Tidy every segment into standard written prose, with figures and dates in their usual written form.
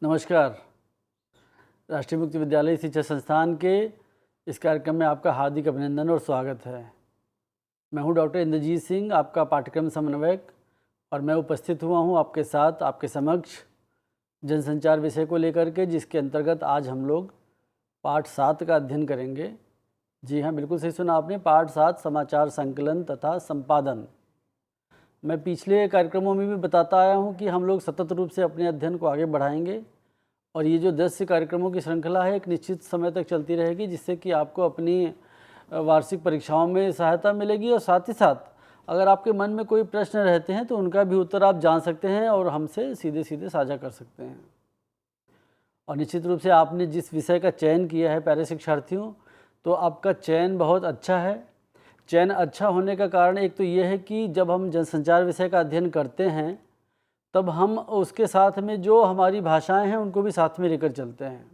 नमस्कार। राष्ट्रीय मुक्त विद्यालय शिक्षा संस्थान के इस कार्यक्रम में आपका हार्दिक अभिनंदन और स्वागत है। मैं हूं डॉक्टर इंद्रजीत सिंह, आपका पाठ्यक्रम समन्वयक, और मैं उपस्थित हुआ हूं आपके साथ, आपके समक्ष जनसंचार विषय को लेकर के, जिसके अंतर्गत आज हम लोग पाठ 7 का अध्ययन करेंगे। जी हाँ, बिल्कुल सही सुना आपने, पाठ 7 समाचार संकलन तथा संपादन। मैं पिछले कार्यक्रमों में भी बताता आया हूं कि हम लोग सतत रूप से अपने अध्ययन को आगे बढ़ाएंगे, और ये जो 10 कार्यक्रमों की श्रृंखला है एक निश्चित समय तक चलती रहेगी, जिससे कि आपको अपनी वार्षिक परीक्षाओं में सहायता मिलेगी। और साथ ही साथ अगर आपके मन में कोई प्रश्न रहते हैं तो उनका भी उत्तर आप जान सकते हैं और हमसे सीधे सीधे साझा कर सकते हैं। और निश्चित रूप से आपने जिस विषय का चयन किया है प्यारे शिक्षार्थियों, तो आपका चयन बहुत अच्छा है। चयन अच्छा होने का कारण एक तो ये है कि जब हम जनसंचार विषय का अध्ययन करते हैं तब हम उसके साथ में जो हमारी भाषाएं हैं उनको भी साथ में लेकर चलते हैं।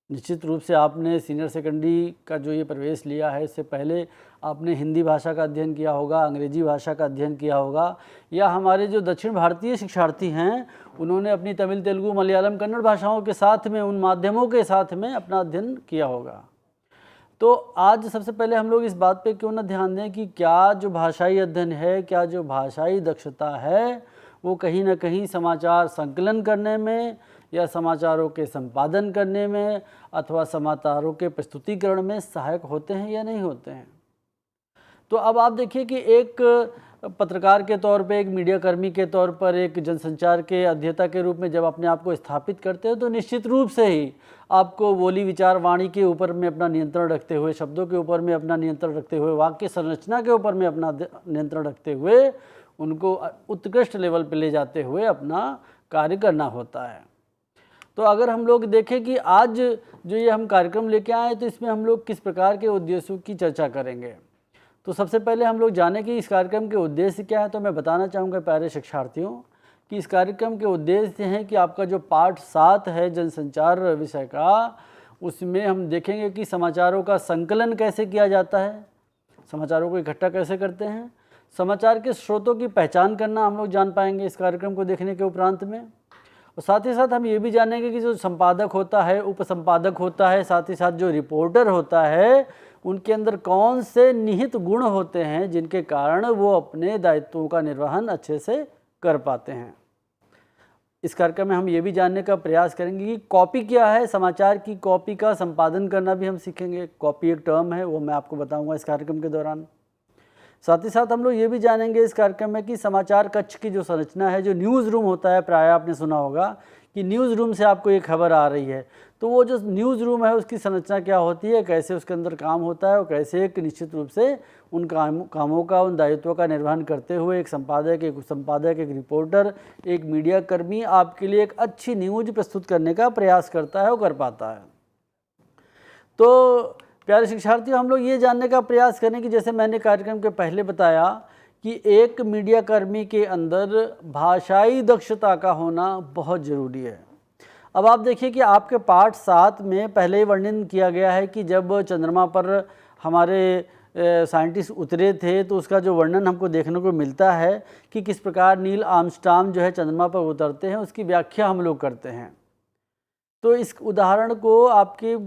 निश्चित रूप से आपने सीनियर सेकेंडरी का जो ये प्रवेश लिया है, इससे पहले आपने हिंदी भाषा का अध्ययन किया होगा, अंग्रेजी भाषा का अध्ययन किया होगा, या हमारे जो दक्षिण भारतीय शिक्षार्थी हैं उन्होंने अपनी तमिल, तेलुगु, मलयालम, कन्नड़ भाषाओं के साथ में, उन माध्यमों के साथ में अपना अध्ययन किया होगा। तो आज सबसे पहले हम लोग इस बात पे क्यों ना ध्यान दें कि क्या जो भाषाई अध्ययन है, क्या जो भाषाई दक्षता है, वो कहीं ना कहीं समाचार संकलन करने में या समाचारों के संपादन करने में अथवा समाचारों के प्रस्तुतिकरण में सहायक होते हैं या नहीं होते हैं। तो अब आप देखिए कि एक पत्रकार के तौर पे, एक मीडिया कर्मी के तौर पर, एक जनसंचार के अध्येता के रूप में जब अपने आप को स्थापित करते हो तो निश्चित रूप से ही आपको बोली, विचार, वाणी के ऊपर में अपना नियंत्रण रखते हुए, शब्दों के ऊपर में अपना नियंत्रण रखते हुए, वाक्य संरचना के ऊपर में अपना नियंत्रण रखते हुए उनको उत्कृष्ट लेवल पर ले जाते हुए अपना कार्य करना होता है। तो अगर हम लोग देखें कि आज जो ये हम कार्यक्रम लेके आए तो इसमें हम लोग किस प्रकार के उद्देश्यों की चर्चा करेंगे, तो सबसे पहले हम लोग जाने कि इस कार्यक्रम के उद्देश्य क्या है। तो मैं बताना चाहूँगा प्यारे शिक्षार्थियों कि इस कार्यक्रम के उद्देश्य हैं कि आपका जो पाठ 7 है जनसंचार विषय का, उसमें हम देखेंगे कि समाचारों का संकलन कैसे किया जाता है, समाचारों को इकट्ठा कैसे करते हैं, समाचार के स्रोतों की पहचान करना हम लोग जान पाएंगे इस कार्यक्रम को देखने के उपरांत में। और साथ ही साथ हम ये भी जानेंगे कि जो संपादक होता है, उपसंपादक होता है, साथ ही साथ जो रिपोर्टर होता है, उनके अंदर कौन से निहित गुण होते हैं जिनके कारण वो अपने दायित्वों का निर्वहन अच्छे से कर पाते हैं। इस कार्यक्रम में हम ये भी जानने का प्रयास करेंगे कि कॉपी क्या है, समाचार की कॉपी का संपादन करना भी हम सीखेंगे। कॉपी एक टर्म है, वो मैं आपको बताऊंगा इस कार्यक्रम के दौरान। साथ ही साथ हम लोग ये भी जानेंगे इस कार्यक्रम में कि समाचार कक्ष की जो संरचना है, जो न्यूज़ रूम होता है, प्राय आपने सुना होगा कि न्यूज़ रूम से आपको ये खबर आ रही है, तो वो जो न्यूज़ रूम है उसकी संरचना क्या होती है, कैसे उसके अंदर काम होता है, और कैसे एक निश्चित रूप से उन कामों का, उन दायित्वों का निर्वहन करते हुए एक संपादक, एक उपसंपादक, एक रिपोर्टर, एक मीडिया कर्मी आपके लिए एक अच्छी न्यूज़ प्रस्तुत करने का प्रयास करता है और कर पाता है। तो प्यारे शिक्षार्थियों, हम लोग ये जानने का प्रयास करें कि जैसे मैंने कार्यक्रम के पहले बताया कि एक मीडिया कर्मी के अंदर भाषाई दक्षता का होना बहुत ज़रूरी है। अब आप देखिए कि आपके पाठ 7 में पहले ही वर्णन किया गया है कि जब चंद्रमा पर हमारे साइंटिस्ट उतरे थे तो उसका जो वर्णन हमको देखने को मिलता है कि किस प्रकार नील आर्मस्ट्रांग जो है चंद्रमा पर उतरते हैं, उसकी व्याख्या हम लोग करते हैं। तो इस उदाहरण को आपके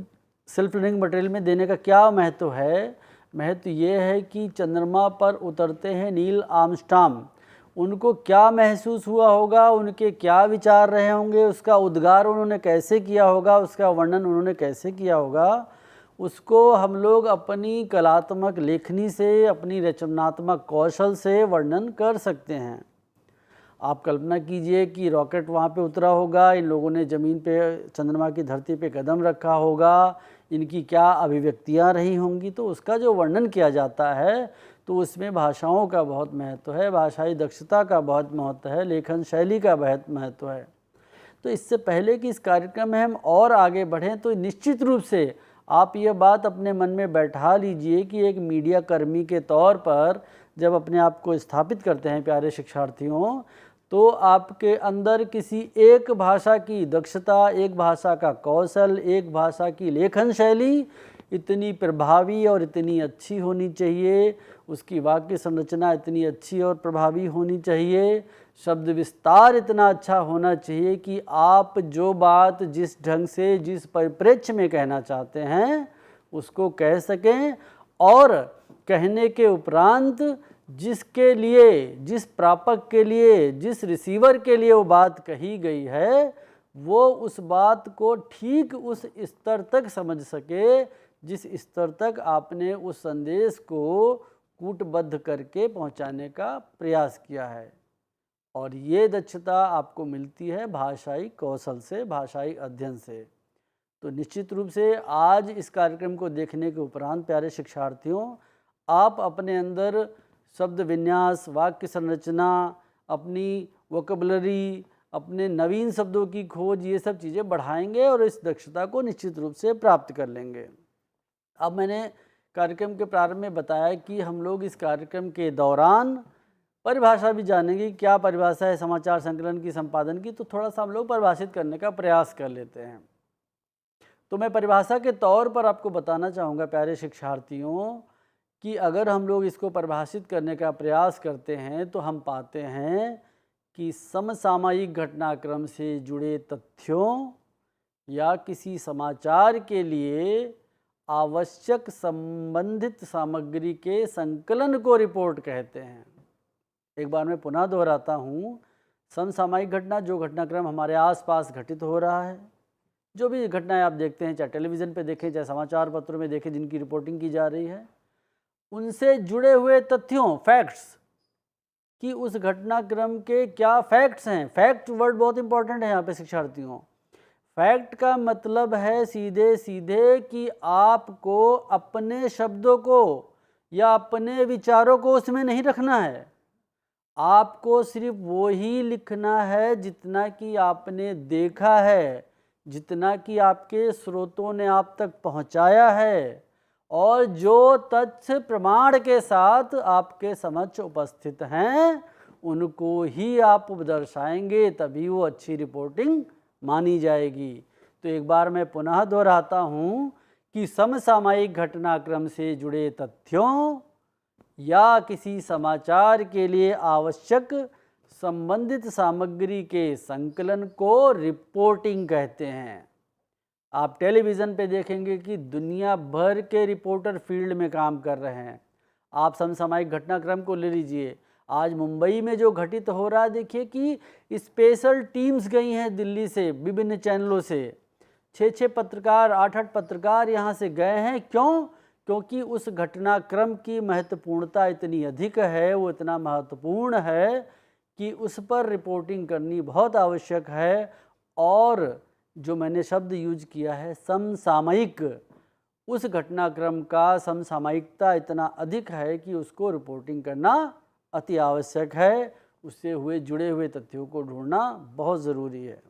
सेल्फ लर्निंग मटेरियल में देने का क्या महत्व है? महत्व ये है कि चंद्रमा पर उतरते हैं नील आर्मस्ट्रांग, उनको क्या महसूस हुआ होगा, उनके क्या विचार रहे होंगे, उसका उद्गार उन्होंने कैसे किया होगा, उसका वर्णन उन्होंने कैसे किया होगा, उसको हम लोग अपनी कलात्मक लेखनी से, अपनी रचनात्मक कौशल से वर्णन कर सकते हैं। आप कल्पना कीजिए कि रॉकेट वहाँ पे उतरा होगा, इन लोगों ने ज़मीन पे, चंद्रमा की धरती पे कदम रखा होगा, इनकी क्या अभिव्यक्तियाँ रही होंगी, तो उसका जो वर्णन किया जाता है तो उसमें भाषाओं का बहुत महत्व है, भाषाई दक्षता का बहुत महत्व है, लेखन शैली का बहुत महत्व है। तो इससे पहले कि इस कार्यक्रम में हम और आगे बढ़ें तो निश्चित रूप से आप ये बात अपने मन में बैठा लीजिए कि एक मीडिया कर्मी के तौर पर जब अपने आप को स्थापित करते हैं प्यारे शिक्षार्थियों, तो आपके अंदर किसी एक भाषा की दक्षता, एक भाषा का कौशल, एक भाषा की लेखन शैली इतनी प्रभावी और इतनी अच्छी होनी चाहिए, उसकी वाक्य संरचना इतनी अच्छी और प्रभावी होनी चाहिए, शब्द विस्तार इतना अच्छा होना चाहिए कि आप जो बात जिस ढंग से जिस परिप्रेक्ष्य में कहना चाहते हैं उसको कह सकें, और कहने के उपरांत जिसके लिए, जिस प्रापक के लिए, जिस रिसीवर के लिए वो बात कही गई है वो उस बात को ठीक उस स्तर तक समझ सके जिस स्तर तक आपने उस संदेश को कूटबद्ध करके पहुंचाने का प्रयास किया है। और ये दक्षता आपको मिलती है भाषाई कौशल से, भाषाई अध्ययन से। तो निश्चित रूप से आज इस कार्यक्रम को देखने के उपरांत प्यारे शिक्षार्थियों, आप अपने अंदर शब्द विन्यास, वाक्य संरचना, अपनी वोकैबुलरी, अपने नवीन शब्दों की खोज, ये सब चीज़ें बढ़ाएंगे और इस दक्षता को निश्चित रूप से प्राप्त कर लेंगे। अब मैंने कार्यक्रम के प्रारंभ में बताया कि हम लोग इस कार्यक्रम के दौरान परिभाषा भी जानेंगे। क्या परिभाषा है समाचार संकलन की, संपादन की, तो थोड़ा सा हम लोग परिभाषित करने का प्रयास कर लेते हैं। तो मैं परिभाषा के तौर पर आपको बताना चाहूँगा प्यारे शिक्षार्थियों कि अगर हम लोग इसको परिभाषित करने का प्रयास करते हैं तो हम पाते हैं कि समसामयिक घटनाक्रम से जुड़े तथ्यों या किसी समाचार के लिए आवश्यक संबंधित सामग्री के संकलन को रिपोर्ट कहते हैं। एक बार मैं पुनः दोहराता हूँ, समसामयिक घटना, जो घटनाक्रम हमारे आसपास घटित हो रहा है, जो भी घटनाएं आप देखते हैं, चाहे टेलीविज़न पे देखें, चाहे समाचार पत्रों में देखें जिनकी रिपोर्टिंग की जा रही है, उनसे जुड़े हुए तथ्यों, फैक्ट्स, कि उस घटनाक्रम के क्या फैक्ट्स हैं। फैक्ट वर्ड बहुत इंपॉर्टेंट है यहाँ पे शिक्षार्थियों। फैक्ट का मतलब है सीधे सीधे कि आपको अपने शब्दों को या अपने विचारों को उसमें नहीं रखना है, आपको सिर्फ वो ही लिखना है जितना कि आपने देखा है, जितना कि आपके स्रोतों ने आप तक पहुंचाया है, और जो तथ्य प्रमाण के साथ आपके समक्ष उपस्थित हैं उनको ही आप दर्शाएंगे, तभी वो अच्छी रिपोर्टिंग मानी जाएगी। तो एक बार मैं पुनः दोहराता हूँ कि समसामयिक घटनाक्रम से जुड़े तथ्यों या किसी समाचार के लिए आवश्यक संबंधित सामग्री के संकलन को रिपोर्टिंग कहते हैं। आप टेलीविज़न पे देखेंगे कि दुनिया भर के रिपोर्टर फील्ड में काम कर रहे हैं। आप समसामयिक घटनाक्रम को ले लीजिए, आज मुंबई में जो घटित हो रहा है, देखिए कि स्पेशल टीम्स गई हैं दिल्ली से, विभिन्न चैनलों से, 6 पत्रकार, 8 पत्रकार यहाँ से गए हैं। क्यों? क्योंकि उस घटनाक्रम की महत्वपूर्णता इतनी अधिक है, वो इतना महत्वपूर्ण है कि उस पर रिपोर्टिंग करनी बहुत आवश्यक है। और जो मैंने शब्द यूज किया है समसामयिक, उस घटनाक्रम का समसामयिकता इतना अधिक है कि उसको रिपोर्टिंग करना अति आवश्यक है, उससे जुड़े हुए तथ्यों को ढूंढना बहुत ज़रूरी है।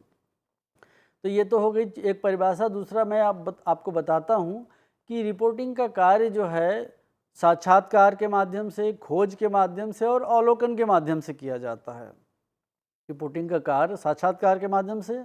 तो ये तो हो गई एक परिभाषा। दूसरा मैं आपको बताता हूँ कि रिपोर्टिंग का कार्य जो है साक्षात्कार के माध्यम से, खोज के माध्यम से और अवलोकन के माध्यम से किया जाता है। रिपोर्टिंग का कार्य साक्षात्कार के माध्यम से,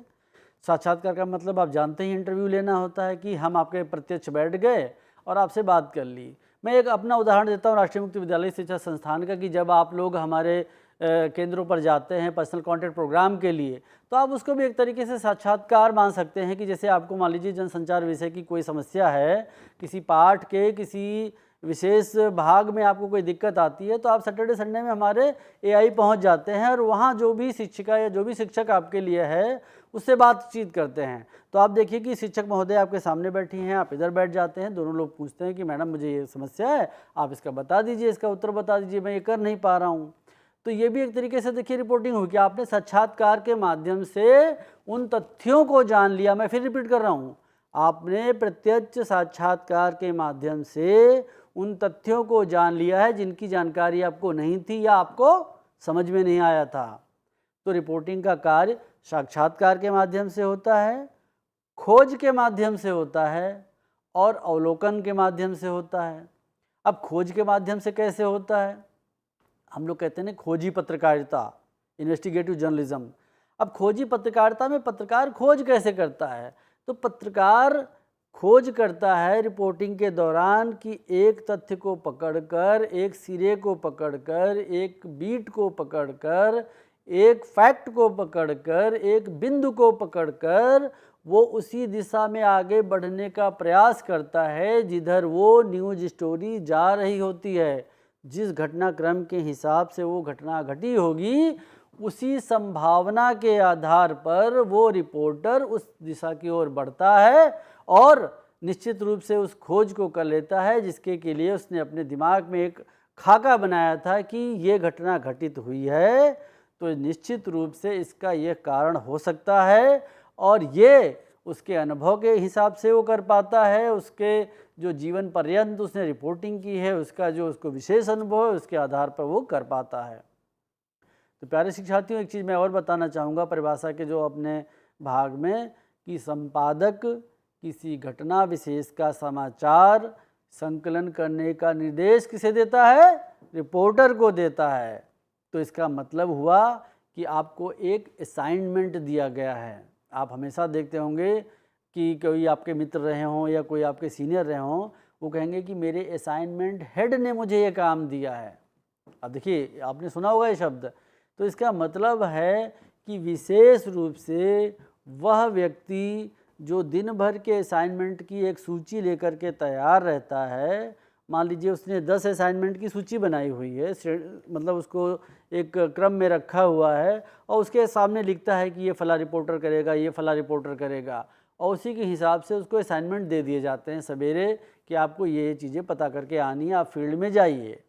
साक्षात्कार का मतलब आप जानते ही इंटरव्यू लेना होता है कि हम आपके प्रत्यक्ष बैठ गए और आपसे बात कर ली। मैं एक अपना उदाहरण देता हूँ राष्ट्रीय मुक्त विद्यालय शिक्षा संस्थान का, कि जब आप लोग हमारे केंद्रों पर जाते हैं पर्सनल कॉन्टैक्ट प्रोग्राम के लिए, तो आप उसको भी एक तरीके से साक्षात्कार मान सकते हैं। कि जैसे आपको मान लीजिए जनसंचार विषय की कोई समस्या है, किसी पाठ के किसी विशेष भाग में आपको कोई दिक्कत आती है, तो आप सैटरडे संडे में हमारे एआई पहुंच जाते हैं और वहां जो भी शिक्षिका या जो भी शिक्षक आपके लिए है उससे बातचीत करते हैं। तो आप देखिए कि शिक्षक महोदय आपके सामने बैठी हैं, आप इधर बैठ जाते हैं, दोनों लोग पूछते हैं कि मैडम मुझे ये समस्या है, आप इसका बता दीजिए, इसका उत्तर बता दीजिए, मैं ये कर नहीं पा रहा हूँ। तो ये भी एक तरीके से देखिए रिपोर्टिंग हुई कि आपने साक्षात्कार के माध्यम से उन तथ्यों को जान लिया। मैं फिर रिपीट कर रहा हूँ, आपने प्रत्यक्ष साक्षात्कार के माध्यम से उन तथ्यों को जान लिया है जिनकी जानकारी आपको नहीं थी या आपको समझ में नहीं आया था। तो रिपोर्टिंग का कार्य साक्षात्कार के माध्यम से होता है, खोज के माध्यम से होता है और अवलोकन के माध्यम से होता है। अब खोज के माध्यम से कैसे होता है? हम लोग कहते हैं खोजी पत्रकारिता, इन्वेस्टिगेटिव जर्नलिज्म। अब खोजी पत्रकारिता में पत्रकार खोज कैसे करता है? तो पत्रकार खोज करता है रिपोर्टिंग के दौरान कि एक तथ्य को पकड़कर, एक सिरे को पकड़कर, एक बीट को पकड़कर, एक फैक्ट को पकड़कर, एक बिंदु को पकड़कर वो उसी दिशा में आगे बढ़ने का प्रयास करता है जिधर वो न्यूज़ स्टोरी जा रही होती है। जिस घटनाक्रम के हिसाब से वो घटना घटी होगी, उसी संभावना के आधार पर वो रिपोर्टर उस दिशा की ओर बढ़ता है और निश्चित रूप से उस खोज को कर लेता है जिसके के लिए उसने अपने दिमाग में एक खाका बनाया था कि ये घटना घटित हुई है, तो निश्चित रूप से इसका ये कारण हो सकता है और ये उसके अनुभव के हिसाब से वो कर पाता है, उसके जो जीवन पर्यंत उसने रिपोर्टिंग की है उसका जो उसको विशेष अनुभव है उसके आधार पर वो कर पाता है। तो प्यारे शिक्षार्थियों, एक चीज़ मैं और बताना चाहूँगा परिभाषा के जो अपने भाग में, कि संपादक किसी घटना विशेष का समाचार संकलन करने का निर्देश किसे देता है? रिपोर्टर को देता है। तो इसका मतलब हुआ कि आपको एक असाइनमेंट दिया गया है। आप हमेशा देखते होंगे कि कोई आपके मित्र रहे हों या कोई आपके सीनियर रहे हों, वो कहेंगे कि मेरे असाइनमेंट हेड ने मुझे ये काम दिया है। अब देखिए, आपने सुना होगा ये शब्द। तो इसका मतलब है कि विशेष रूप से वह व्यक्ति जो दिन भर के असाइनमेंट की एक सूची लेकर के तैयार रहता है, मान लीजिए उसने 10 असाइनमेंट की सूची बनाई हुई है, मतलब उसको एक क्रम में रखा हुआ है और उसके सामने लिखता है कि ये फला रिपोर्टर करेगा, ये फला रिपोर्टर करेगा, और उसी के हिसाब से उसको असाइनमेंट दे दिए जाते हैं सवेरे कि आपको ये चीज़ें पता करके आनी है, आप फील्ड में जाइए।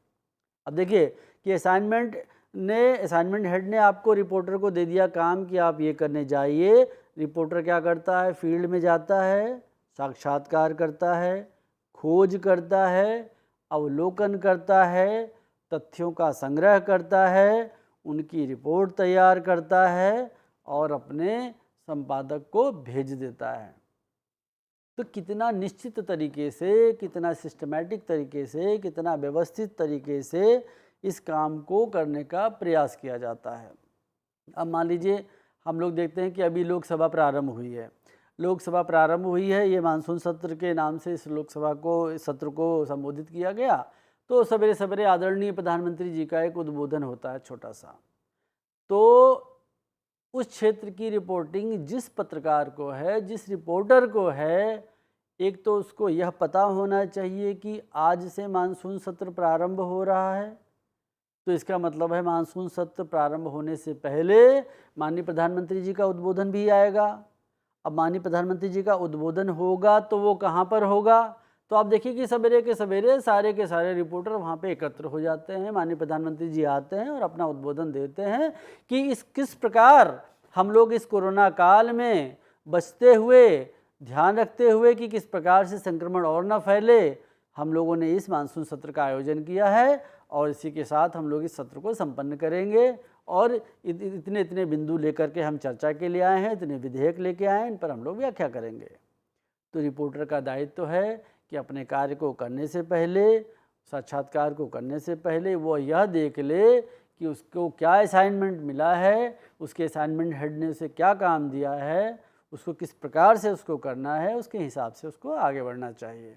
अब देखिए कि असाइनमेंट हेड ने आपको रिपोर्टर को दे दिया काम कि आप ये करने जाइए। रिपोर्टर क्या करता है? फील्ड में जाता है, साक्षात्कार करता है, खोज करता है, अवलोकन करता है, तथ्यों का संग्रह करता है, उनकी रिपोर्ट तैयार करता है और अपने संपादक को भेज देता है। तो कितना निश्चित तरीके से, कितना सिस्टमैटिक तरीके से, कितना व्यवस्थित तरीके से इस काम को करने का प्रयास किया जाता है। अब मान लीजिए हम लोग देखते हैं कि अभी लोकसभा प्रारंभ हुई है। लोकसभा प्रारंभ हुई है, ये मानसून सत्र के नाम से इस लोकसभा को, इस सत्र को संबोधित किया गया। तो सवेरे सवेरे आदरणीय प्रधानमंत्री जी का एक उद्बोधन होता है छोटा सा। तो उस क्षेत्र की रिपोर्टिंग जिस पत्रकार को है, जिस रिपोर्टर को है, एक तो उसको यह पता होना चाहिए कि आज से मानसून सत्र प्रारंभ हो रहा है। तो इसका मतलब है मानसून सत्र प्रारंभ होने से पहले माननीय प्रधानमंत्री जी का उद्बोधन भी आएगा। अब माननीय प्रधानमंत्री जी का उद्बोधन होगा तो वो कहाँ पर होगा? तो आप देखिए कि सवेरे के सवेरे सारे के सारे रिपोर्टर वहाँ पे एकत्र हो जाते हैं, माननीय प्रधानमंत्री जी आते हैं और अपना उद्बोधन देते हैं कि किस प्रकार हम लोग इस कोरोना काल में बचते हुए, ध्यान रखते हुए कि किस प्रकार से संक्रमण और न फैले, हम लोगों ने इस मानसून सत्र का आयोजन किया है और इसी के साथ हम लोग इस सत्र को संपन्न करेंगे और इतने इतने बिंदु लेकर के हम चर्चा के लिए आए हैं, इतने विधेयक लेके आए हैं, इन पर हम लोग व्याख्या करेंगे। तो रिपोर्टर का दायित्व तो है कि अपने कार्य को करने से पहले, साक्षात्कार को करने से पहले वो यह देख ले कि उसको क्या असाइनमेंट मिला है, उसके असाइनमेंट हेड ने उसे क्या काम दिया है, उसको किस प्रकार से उसको करना है, उसके हिसाब से उसको आगे बढ़ना चाहिए।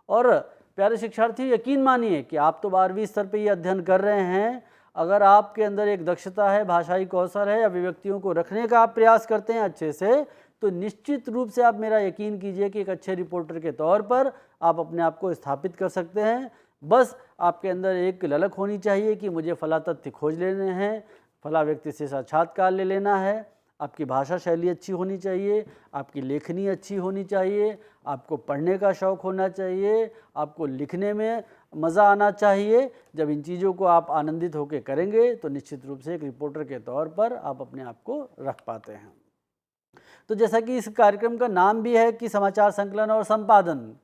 और प्यारे शिक्षार्थी, यकीन मानिए कि आप तो 12वीं स्तर पे ये अध्ययन कर रहे हैं। अगर आपके अंदर एक दक्षता है, भाषाई कौशल है, अभिव्यक्तियों को रखने का आप प्रयास करते हैं अच्छे से, तो निश्चित रूप से आप मेरा यकीन कीजिए कि एक अच्छे रिपोर्टर के तौर पर आप अपने आप को स्थापित कर सकते हैं। बस आपके अंदर एक ललक होनी चाहिए कि मुझे फला तथ्य खोज लेने हैं, फला व्यक्ति से साक्षात्कार ले लेना है। आपकी भाषा शैली अच्छी होनी चाहिए, आपकी लेखनी अच्छी होनी चाहिए, आपको पढ़ने का शौक़ होना चाहिए, आपको लिखने में मज़ा आना चाहिए। जब इन चीज़ों को आप आनंदित होकर करेंगे तो निश्चित रूप से एक रिपोर्टर के तौर पर आप अपने आप को रख पाते हैं। तो जैसा कि इस कार्यक्रम का नाम भी है कि समाचार संकलन और संपादन,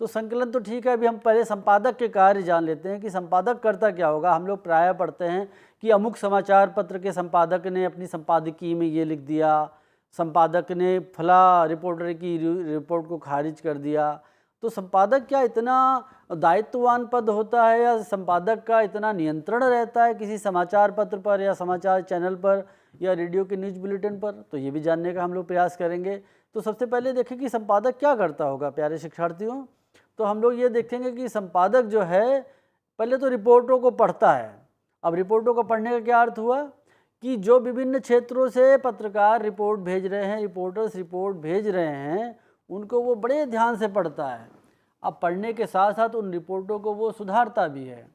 तो संकलन तो ठीक है, अभी हम पहले संपादक के कार्य जान लेते हैं कि संपादक करता क्या होगा। हम लोग प्रायः पढ़ते हैं कि अमुक समाचार पत्र के संपादक ने अपनी संपादकीय में ये लिख दिया, संपादक ने फला रिपोर्टर की रिपोर्ट को खारिज कर दिया। तो संपादक क्या इतना दायित्ववान पद होता है या संपादक का इतना नियंत्रण रहता है किसी समाचार पत्र पर या समाचार चैनल पर या रेडियो के न्यूज़ बुलेटिन पर? तो ये भी जानने का हम लोग प्रयास करेंगे। तो सबसे पहले देखें कि संपादक क्या करता होगा प्यारे शिक्षार्थियों। तो हम लोग ये देखेंगे कि संपादक जो है पहले तो रिपोर्टों को पढ़ता है। अब रिपोर्टों को पढ़ने का क्या अर्थ हुआ कि जो विभिन्न क्षेत्रों से पत्रकार रिपोर्ट भेज रहे हैं, रिपोर्टर्स रिपोर्ट भेज रहे हैं, उनको वो बड़े ध्यान से पढ़ता है। अब पढ़ने के साथ साथ उन रिपोर्टों को वो सुधारता भी है।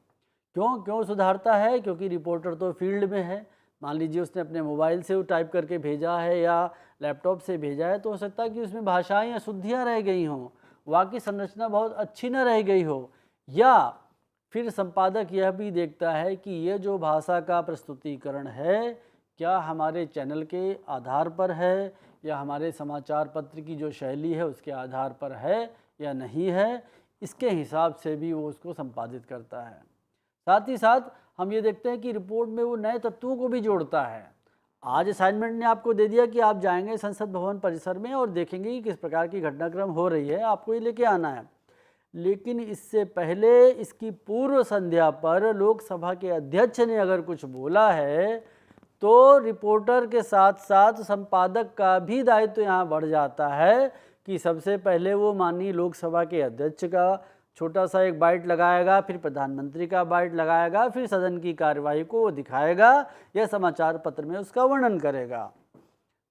क्यों सुधारता है? क्योंकि रिपोर्टर तो फील्ड में है। मान लीजिए उसने अपने मोबाइल से वो टाइप करके भेजा है या लैपटॉप से भेजा है, तो हो सकता है कि उसमें भाषाएं अशुद्धियाँ रह गई हों, वाक्य संरचना बहुत अच्छी न रह गई हो, या फिर संपादक यह भी देखता है कि ये जो भाषा का प्रस्तुतिकरण है क्या हमारे चैनल के आधार पर है या हमारे समाचार पत्र की जो शैली है उसके आधार पर है या नहीं है, इसके हिसाब से भी वो उसको संपादित करता है। साथ ही साथ हम ये देखते हैं कि रिपोर्ट में वो नए तत्वों को भी जोड़ता है। आज असाइनमेंट ने आपको दे दिया कि आप जाएंगे संसद भवन परिसर में और देखेंगे कि किस प्रकार की घटनाक्रम हो रही है, आपको ये लेके आना है। लेकिन इससे पहले इसकी पूर्व संध्या पर लोकसभा के अध्यक्ष ने अगर कुछ बोला है तो रिपोर्टर के साथ साथ संपादक का भी दायित्व यहाँ बढ़ जाता है कि सबसे पहले वो माननीय लोकसभा के अध्यक्ष का छोटा सा एक बाइट लगाएगा, फिर प्रधानमंत्री का बाइट लगाएगा, फिर सदन की कार्यवाही को वो दिखाएगा या समाचार पत्र में उसका वर्णन करेगा।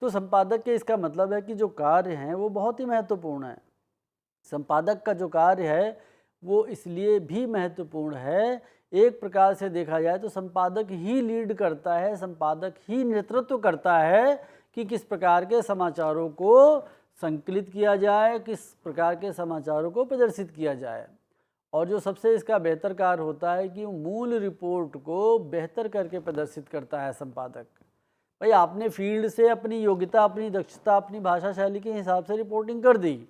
तो संपादक के इसका मतलब है कि जो कार्य हैं वो बहुत ही महत्वपूर्ण है। संपादक का जो कार्य है वो इसलिए भी महत्वपूर्ण है, एक प्रकार से देखा जाए तो संपादक ही लीड करता है, संपादक ही नेतृत्व करता है कि किस प्रकार के समाचारों को संकलित किया जाए, किस प्रकार के समाचारों को प्रदर्शित किया जाए। और जो सबसे इसका बेहतर कार्य होता है कि मूल रिपोर्ट को बेहतर करके प्रदर्शित करता है संपादक। भाई आपने फील्ड से अपनी योग्यता, अपनी दक्षता, अपनी भाषा शैली के हिसाब से रिपोर्टिंग कर दी,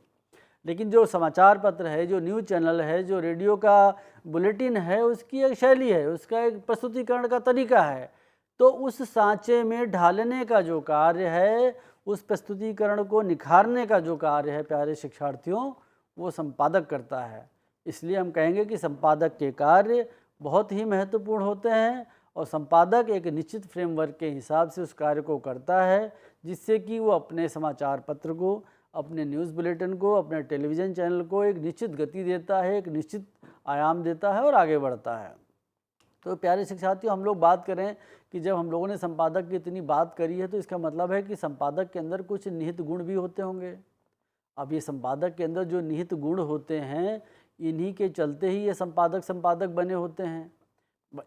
लेकिन जो समाचार पत्र है, जो न्यूज़ चैनल है, जो रेडियो का बुलेटिन है, उसकी एक शैली है, उसका एक प्रस्तुतिकरण का तरीका है। तो उस सांचे में ढालने का जो कार्य है, उस प्रस्तुतिकरण को निखारने का जो कार्य है प्यारे शिक्षार्थियों, वो संपादक करता है। इसलिए हम कहेंगे कि संपादक के कार्य बहुत ही महत्वपूर्ण होते हैं और संपादक एक निश्चित फ्रेमवर्क के हिसाब से उस कार्य को करता है, जिससे कि वो अपने समाचार पत्र को, अपने न्यूज़ बुलेटिन को, अपने टेलीविज़न चैनल को एक निश्चित गति देता है, एक निश्चित आयाम देता है और आगे बढ़ता है। तो प्यारे शिक्षार्थियों, हम लोग बात करें कि जब हम लोगों ने संपादक की इतनी बात करी है तो इसका मतलब है कि संपादक के अंदर कुछ निहित गुण भी होते होंगे। अब ये संपादक के अंदर जो निहित गुण होते हैं, इन्हीं के चलते ही ये संपादक बने होते हैं।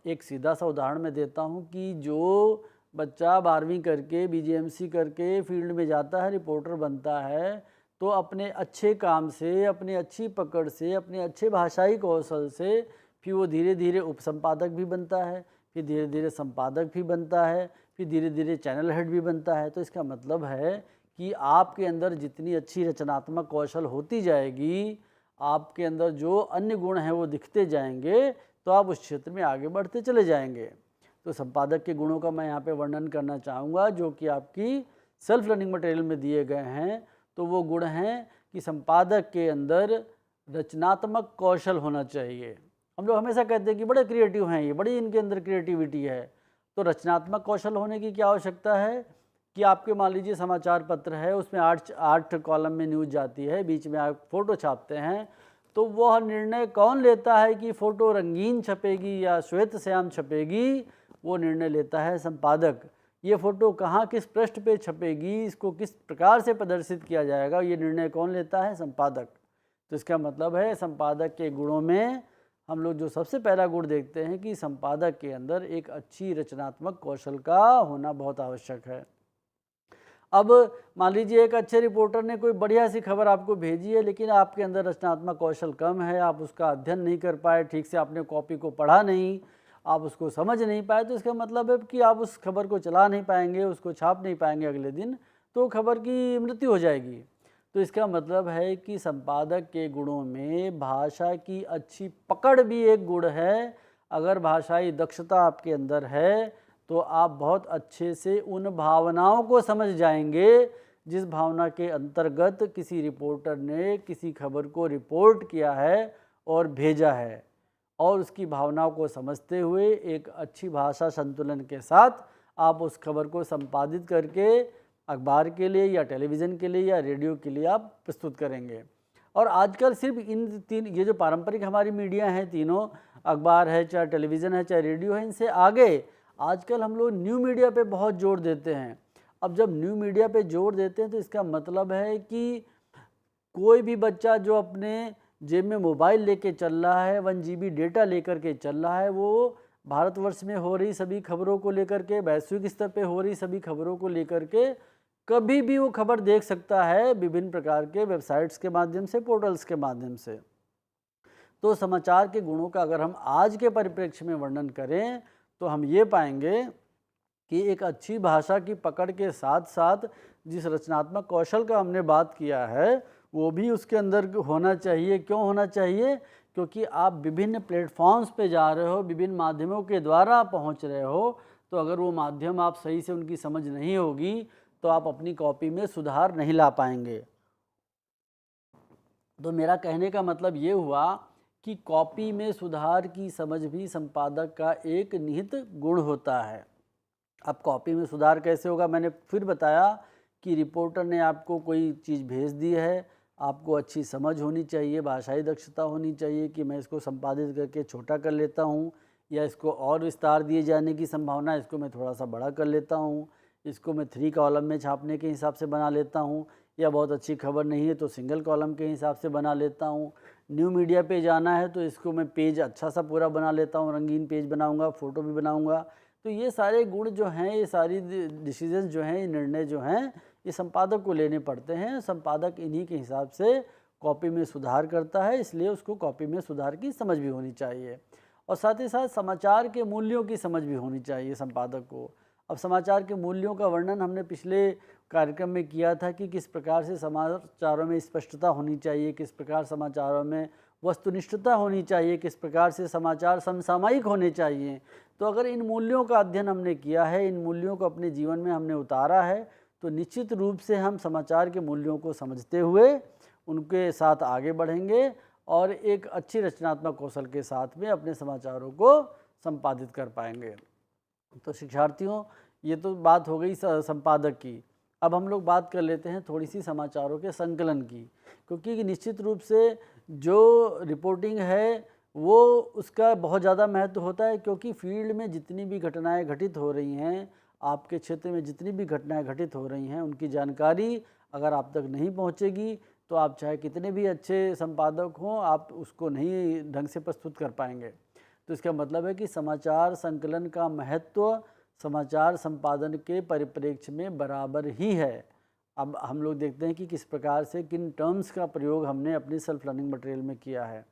एक सीधा सा उदाहरण मैं देता हूँ कि जो बच्चा 12वीं करके, बीजेएमसी करके फील्ड में जाता है, रिपोर्टर बनता है, तो अपने अच्छे काम से, अपनी अच्छी पकड़ से, अपने अच्छे भाषाई कौशल से फिर वो धीरे धीरे उपसंपादक भी बनता है, फिर धीरे धीरे संपादक भी बनता है, फिर धीरे धीरे चैनल हेड भी बनता है। तो इसका मतलब है कि आपके अंदर जितनी अच्छी रचनात्मक कौशल होती जाएगी, आपके अंदर जो अन्य गुण हैं वो दिखते जाएंगे, तो आप उस क्षेत्र में आगे बढ़ते चले जाएंगे। तो संपादक के गुणों का मैं यहाँ पे वर्णन करना चाहूँगा जो कि आपकी सेल्फ लर्निंग मटेरियल में दिए गए हैं। तो वो गुण हैं कि संपादक के अंदर रचनात्मक कौशल होना चाहिए। हम लोग हमेशा कहते हैं कि बड़े क्रिएटिव हैं ये, बड़ी इनके अंदर क्रिएटिविटी है। तो रचनात्मक कौशल होने की क्या आवश्यकता है कि आपके मान लीजिए समाचार पत्र है, उसमें 8 कॉलम में न्यूज़ जाती है, बीच में आप फ़ोटो छापते हैं, तो वह निर्णय कौन लेता है कि फ़ोटो रंगीन छपेगी या श्वेत श्याम छपेगी? वो निर्णय लेता है संपादक। ये फ़ोटो कहाँ किस पृष्ठ पे छपेगी, इसको किस प्रकार से प्रदर्शित किया जाएगा, ये निर्णय कौन लेता है? संपादक। तो इसका मतलब है संपादक के गुणों में हम लोग जो सबसे पहला गुण देखते हैं कि संपादक के अंदर एक अच्छी रचनात्मक कौशल का होना बहुत आवश्यक है। अब मान लीजिए एक अच्छे रिपोर्टर ने कोई बढ़िया सी खबर आपको भेजी है, लेकिन आपके अंदर रचनात्मक कौशल कम है, आप उसका अध्ययन नहीं कर पाए, ठीक से आपने कॉपी को पढ़ा नहीं, आप उसको समझ नहीं पाए, तो इसका मतलब है कि आप उस खबर को चला नहीं पाएंगे, उसको छाप नहीं पाएंगे अगले दिन, तो खबर की मृत्यु हो जाएगी। तो इसका मतलब है कि संपादक के गुणों में भाषा की अच्छी पकड़ भी एक गुण है। अगर भाषाई दक्षता आपके अंदर है तो आप बहुत अच्छे से उन भावनाओं को समझ जाएंगे जिस भावना के अंतर्गत किसी रिपोर्टर ने किसी खबर को रिपोर्ट किया है और भेजा है, और उसकी भावनाओं को समझते हुए एक अच्छी भाषा संतुलन के साथ आप उस खबर को संपादित करके अखबार के लिए या टेलीविज़न के लिए या रेडियो के लिए आप प्रस्तुत करेंगे। और आजकल सिर्फ इन तीन, ये जो पारंपरिक हमारी मीडिया हैं तीनों, अखबार है, चाहे टेलीविज़न है, चाहे रेडियो है, इनसे आगे आजकल हम लोग न्यू मीडिया पे बहुत जोर देते हैं। अब जब न्यू मीडिया पे जोर देते हैं तो इसका मतलब है कि कोई भी बच्चा जो अपने जेब में मोबाइल लेके चल रहा है, 1 GB डेटा लेकर के चल रहा है, वो भारतवर्ष में हो रही सभी खबरों को लेकर के, वैश्विक स्तर पे हो रही सभी खबरों को लेकर के कभी भी वो खबर देख सकता है विभिन्न प्रकार के वेबसाइट्स के माध्यम से, पोर्टल्स के माध्यम से। तो समाचार के गुणों का अगर हम आज के परिप्रेक्ष्य में वर्णन करें तो हम ये पाएंगे कि एक अच्छी भाषा की पकड़ के साथ साथ जिस रचनात्मक कौशल का हमने बात किया है वो भी उसके अंदर होना चाहिए। क्यों होना चाहिए? क्योंकि आप विभिन्न प्लेटफॉर्म्स पे जा रहे हो, विभिन्न माध्यमों के द्वारा पहुंच रहे हो, तो अगर वो माध्यम आप सही से उनकी समझ नहीं होगी तो आप अपनी कॉपी में सुधार नहीं ला पाएंगे। तो मेरा कहने का मतलब ये हुआ कि कॉपी में सुधार की समझ भी संपादक का एक निहित गुण होता है। अब कॉपी में सुधार कैसे होगा? मैंने फिर बताया कि रिपोर्टर ने आपको कोई चीज़ भेज दी है, आपको अच्छी समझ होनी चाहिए, भाषाई दक्षता होनी चाहिए कि मैं इसको संपादित करके छोटा कर लेता हूँ, या इसको और विस्तार दिए जाने की संभावना है, इसको मैं थोड़ा सा बड़ा कर लेता हूँ, इसको मैं 3 कॉलम में छापने के हिसाब से बना लेता हूँ, या बहुत अच्छी खबर नहीं है तो सिंगल कॉलम के हिसाब से बना लेता हूँ। न्यू मीडिया पे जाना है तो इसको मैं पेज अच्छा सा पूरा बना लेता हूँ, रंगीन पेज बनाऊँगा, फ़ोटो भी बनाऊँगा। तो ये सारे गुण जो हैं, ये सारी डिसीजन जो हैं, ये निर्णय जो हैं, ये संपादक को लेने पड़ते हैं। संपादक इन्हीं के हिसाब से कॉपी में सुधार करता है, इसलिए उसको कॉपी में सुधार की समझ भी होनी चाहिए और साथ ही साथ समाचार के मूल्यों की समझ भी होनी चाहिए संपादक को। अब समाचार के मूल्यों का वर्णन हमने पिछले कार्यक्रम में किया था कि किस प्रकार से समाचारों में स्पष्टता होनी चाहिए, किस प्रकार समाचारों में वस्तुनिष्ठता होनी चाहिए, किस प्रकार से समाचार समसामयिक होने चाहिए। तो अगर इन मूल्यों का अध्ययन हमने किया है, इन मूल्यों को अपने जीवन में हमने उतारा है, तो निश्चित रूप से हम समाचार के मूल्यों को समझते हुए उनके साथ आगे बढ़ेंगे और एक अच्छी रचनात्मक कौशल के साथ में अपने समाचारों को संपादित कर पाएंगे। तो शिक्षार्थियों, ये तो बात हो गई संपादक की। अब हम लोग बात कर लेते हैं थोड़ी सी समाचारों के संकलन की, क्योंकि निश्चित रूप से जो रिपोर्टिंग है वो उसका बहुत ज़्यादा महत्व होता है, क्योंकि फील्ड में जितनी भी घटनाएं घटित हो रही हैं, आपके क्षेत्र में जितनी भी घटनाएं घटित हो रही हैं, उनकी जानकारी अगर आप तक नहीं पहुंचेगी तो आप चाहे कितने भी अच्छे संपादक हों, आप उसको नहीं ढंग से प्रस्तुत कर पाएंगे। तो इसका मतलब है कि समाचार संकलन का महत्व समाचार संपादन के परिप्रेक्ष्य में बराबर ही है। अब हम लोग देखते हैं कि किस प्रकार से किन टर्म्स का प्रयोग हमने अपनी सेल्फ लर्निंग मटेरियल में किया है।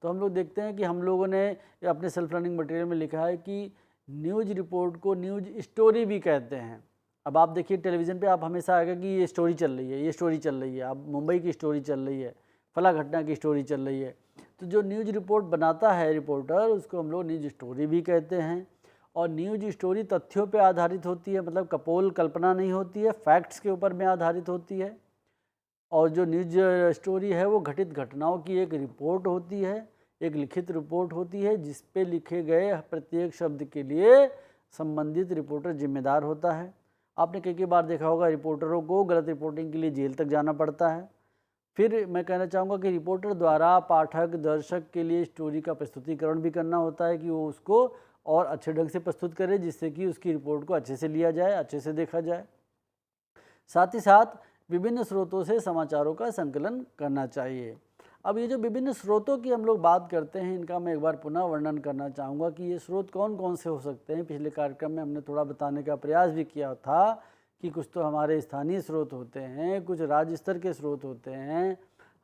तो हम लोग देखते हैं कि हम लोगों ने अपने सेल्फ लर्निंग मटेरियल में लिखा है कि न्यूज़ रिपोर्ट को न्यूज़ स्टोरी भी कहते हैं। अब आप देखिए टेलीविज़न पे आप हमेशा आएगा कि ये स्टोरी चल रही है, ये स्टोरी चल रही है, अब मुंबई की स्टोरी चल रही है, फला घटना की स्टोरी चल रही है। तो जो न्यूज़ रिपोर्ट बनाता है रिपोर्टर, उसको हम लोग न्यूज़ स्टोरी भी कहते हैं। और न्यूज़ स्टोरी तथ्यों पे आधारित होती है, मतलब कपोल कल्पना नहीं होती है, फैक्ट्स के ऊपर में आधारित होती है। और जो न्यूज़ स्टोरी है वो घटित घटनाओं की एक रिपोर्ट होती है, एक लिखित रिपोर्ट होती है, जिस पे लिखे गए प्रत्येक शब्द के लिए संबंधित रिपोर्टर जिम्मेदार होता है। आपने कई बार देखा होगा रिपोर्टरों को गलत रिपोर्टिंग के लिए जेल तक जाना पड़ता है। फिर मैं कहना चाहूँगा कि रिपोर्टर द्वारा पाठक दर्शक के लिए स्टोरी का प्रस्तुतिकरण भी करना होता है कि वो उसको और अच्छे ढंग से प्रस्तुत करे, जिससे कि उसकी रिपोर्ट को अच्छे से लिया जाए, अच्छे से देखा जाए। साथ ही साथ विभिन्न स्रोतों से समाचारों का संकलन करना चाहिए। अब ये जो विभिन्न स्रोतों की हम लोग बात करते हैं, इनका मैं एक बार पुनः वर्णन करना चाहूँगा कि ये स्रोत कौन कौन से हो सकते हैं। पिछले कार्यक्रम में हमने थोड़ा बताने का प्रयास भी किया था कि कुछ तो हमारे स्थानीय स्रोत होते हैं, कुछ राज्य स्तर के स्रोत होते हैं।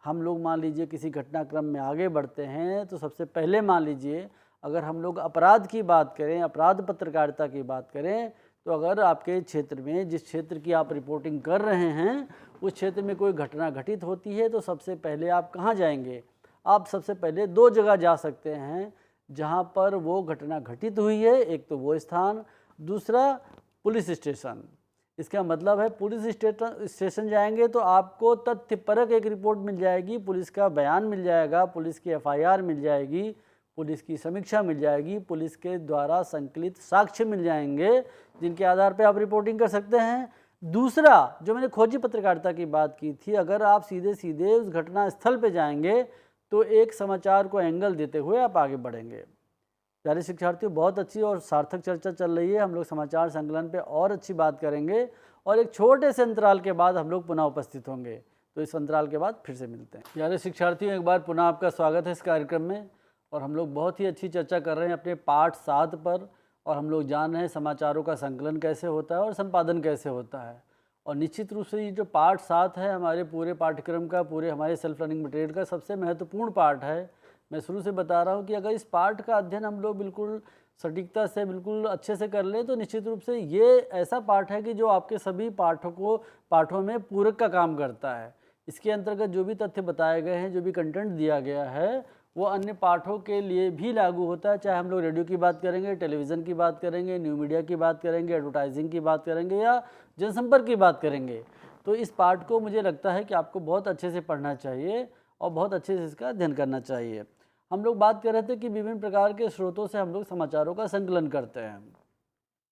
हम लोग मान लीजिए किसी घटनाक्रम में आगे बढ़ते हैं तो सबसे पहले मान लीजिए अगर हम लोग अपराध की बात करें, अपराध पत्रकारिता की बात करें, तो अगर आपके क्षेत्र में, जिस क्षेत्र की आप रिपोर्टिंग कर रहे हैं, उस क्षेत्र में कोई घटना घटित होती है तो सबसे पहले आप कहाँ जाएंगे? आप सबसे पहले 2 जगह जा सकते हैं जहाँ पर वो घटना घटित हुई है। एक तो वो स्थान, दूसरा पुलिस स्टेशन। इसका मतलब है पुलिस स्टेशन जाएंगे तो आपको तथ्यपरक एक रिपोर्ट मिल जाएगी, पुलिस का बयान मिल जाएगा, पुलिस की FIR मिल जाएगी, पुलिस की समीक्षा मिल जाएगी, पुलिस के द्वारा संकलित साक्ष्य मिल जाएंगे, जिनके आधार पर आप रिपोर्टिंग कर सकते हैं। दूसरा, जो मैंने खोजी पत्रकारिता की बात की थी, अगर आप सीधे सीधे उस घटना स्थल पे जाएंगे तो एक समाचार को एंगल देते हुए आप आगे बढ़ेंगे। प्यारे शिक्षार्थियों, बहुत अच्छी और सार्थक चर्चा चल रही है। हम लोग समाचार संकलन पे और अच्छी बात करेंगे और एक छोटे से अंतराल के बाद हम लोग पुनः उपस्थित होंगे। तो इस अंतराल के बाद फिर से मिलते हैं। प्यारे शिक्षार्थियों, एक बार पुनः आपका स्वागत है इस कार्यक्रम में। और हम लोग बहुत ही अच्छी चर्चा कर रहे हैं अपने पाठ 7 पर, और हम लोग जान रहे हैं समाचारों का संकलन कैसे होता है और संपादन कैसे होता है। और निश्चित रूप से ये जो पाठ 7 है हमारे पूरे पाठ्यक्रम का, पूरे हमारे सेल्फ लर्निंग मटेरियल का सबसे महत्वपूर्ण पाठ है। मैं शुरू से बता रहा हूँ कि अगर इस पाठ का अध्ययन हम लोग बिल्कुल सटीकता से, बिल्कुल अच्छे से कर लें तो निश्चित रूप से ये ऐसा पाठ है कि जो आपके सभी पाठों में पूरक का काम करता है। इसके अंतर्गत जो भी तथ्य बताए गए हैं, जो भी कंटेंट दिया गया है, वो अन्य पाठों के लिए भी लागू होता है। चाहे हम लोग रेडियो की बात करेंगे, टेलीविज़न की बात करेंगे, न्यू मीडिया की बात करेंगे, एडवर्टाइजिंग की बात करेंगे या जनसंपर्क की बात करेंगे, तो इस पाठ को मुझे लगता है कि आपको बहुत अच्छे से पढ़ना चाहिए और बहुत अच्छे से इसका अध्ययन करना चाहिए। हम लोग बात कर रहे थे कि विभिन्न प्रकार के स्रोतों से हम लोग समाचारों का संकलन करते हैं।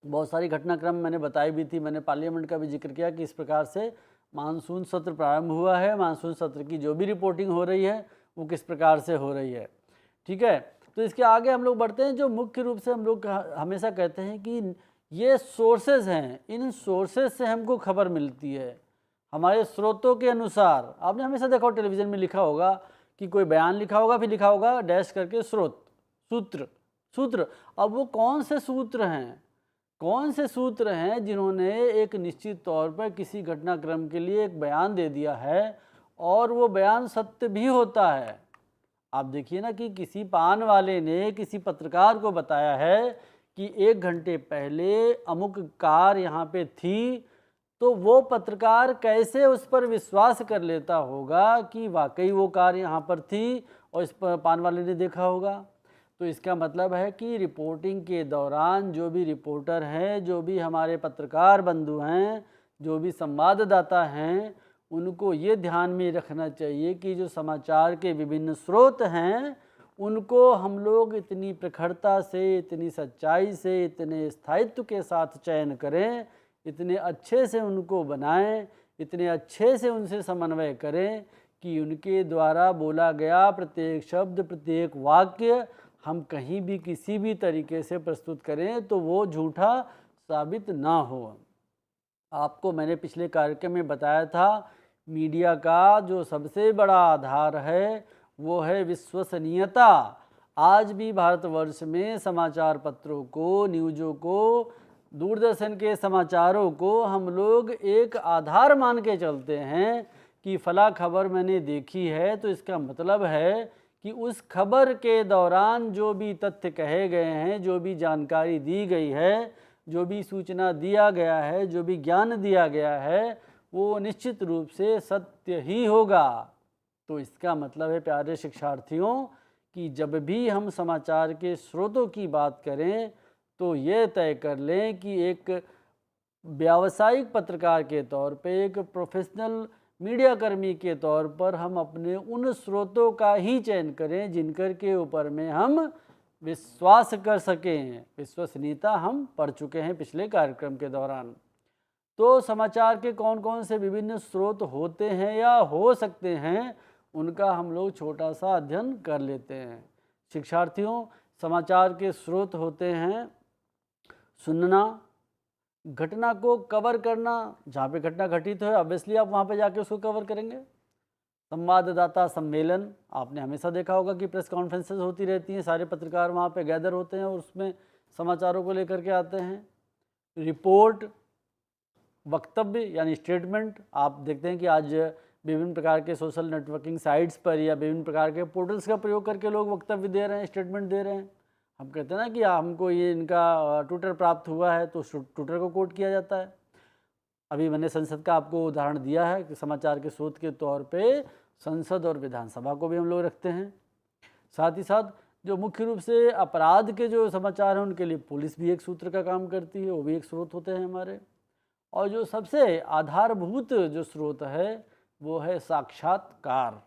बहुत सारी घटनाक्रम मैंने बताई भी थी। मैंने पार्लियामेंट का भी जिक्र किया कि इस प्रकार से मानसून सत्र प्रारंभ हुआ है, मानसून सत्र की जो भी रिपोर्टिंग हो रही है वो किस प्रकार से हो रही है। ठीक है, तो इसके आगे हम लोग बढ़ते हैं। जो मुख्य रूप से हम लोग हमेशा कहते हैं कि ये सोर्सेज हैं, इन सोर्सेज से हमको खबर मिलती है हमारे स्रोतों के अनुसार। आपने हमेशा देखा हो टेलीविज़न में लिखा होगा कि कोई बयान लिखा होगा, फिर लिखा होगा डैश करके स्रोत, सूत्र। अब वो कौन से सूत्र हैं जिन्होंने एक निश्चित तौर पर किसी घटनाक्रम के लिए एक बयान दे दिया है और वो बयान सत्य भी होता है। आप देखिए ना कि किसी पान वाले ने किसी पत्रकार को बताया है कि 1 घंटे पहले अमुक कार यहाँ पे थी, तो वो पत्रकार कैसे उस पर विश्वास कर लेता होगा कि वाकई वो कार यहाँ पर थी और इस पर पान वाले ने देखा होगा। तो इसका मतलब है कि रिपोर्टिंग के दौरान जो भी रिपोर्टर हैं, जो भी हमारे पत्रकार बंधु हैं, जो भी संवाददाता हैं, उनको ये ध्यान में रखना चाहिए कि जो समाचार के विभिन्न स्रोत हैं उनको हम लोग इतनी प्रखरता से, इतनी सच्चाई से, इतने स्थायित्व के साथ चयन करें, इतने अच्छे से उनको बनाएं, इतने अच्छे से उनसे समन्वय करें कि उनके द्वारा बोला गया प्रत्येक शब्द, प्रत्येक वाक्य हम कहीं भी किसी भी तरीके से प्रस्तुत करें तो वो झूठा साबित ना हो। आपको मैंने पिछले कार्यक्रम में बताया था, मीडिया का जो सबसे बड़ा आधार है वो है विश्वसनीयता। आज भी भारतवर्ष में समाचार पत्रों को, न्यूज़ों को, दूरदर्शन के समाचारों को हम लोग एक आधार मान के चलते हैं कि फला खबर मैंने देखी है तो इसका मतलब है कि उस खबर के दौरान जो भी तथ्य कहे गए हैं, जो भी जानकारी दी गई है, जो भी सूचना दिया गया है, जो भी ज्ञान दिया गया है, वो निश्चित रूप से सत्य ही होगा। तो इसका मतलब है प्यारे शिक्षार्थियों कि जब भी हम समाचार के स्रोतों की बात करें तो ये तय कर लें कि एक व्यावसायिक पत्रकार के तौर पे, एक प्रोफेशनल मीडिया कर्मी के तौर पर हम अपने उन स्रोतों का ही चयन करें जिनकर के ऊपर में हम विश्वास कर सकें। विश्वसनीयता हम पढ़ चुके हैं पिछले कार्यक्रम के दौरान। तो समाचार के कौन कौन से विभिन्न स्रोत होते हैं या हो सकते हैं, उनका हम लोग छोटा सा अध्ययन कर लेते हैं। शिक्षार्थियों, समाचार के स्रोत होते हैं सुनना, घटना को कवर करना, जहाँ पे घटना घटित है ऑब्वियसली आप वहाँ पे जाके उसको कवर करेंगे। संवाददाता सम्मेलन, आपने हमेशा देखा होगा कि प्रेस कॉन्फ्रेंसेस होती रहती हैं, सारे पत्रकार वहाँ पे गैदर होते हैं और उसमें समाचारों को लेकर के आते हैं। रिपोर्ट, वक्तव्य यानी स्टेटमेंट, आप देखते हैं कि आज विभिन्न प्रकार के सोशल नेटवर्किंग साइट्स पर या विभिन्न प्रकार के पोर्टल्स का प्रयोग करके लोग वक्तव्य दे रहे हैं, स्टेटमेंट दे रहे हैं। हम कहते हैं ना कि हमको ये इनका ट्विटर प्राप्त हुआ है तो ट्विटर को कोट किया जाता है। अभी मैंने संसद का आपको उदाहरण दिया है कि समाचार के स्रोत के तौर पे संसद और विधानसभा को भी हम लोग रखते हैं। साथ ही साथ जो मुख्य रूप से अपराध के जो समाचार हैं उनके लिए पुलिस भी एक सूत्र का काम करती है, वो भी एक स्रोत होते हैं हमारे। और जो सबसे आधारभूत जो स्रोत है वो है साक्षात्कार।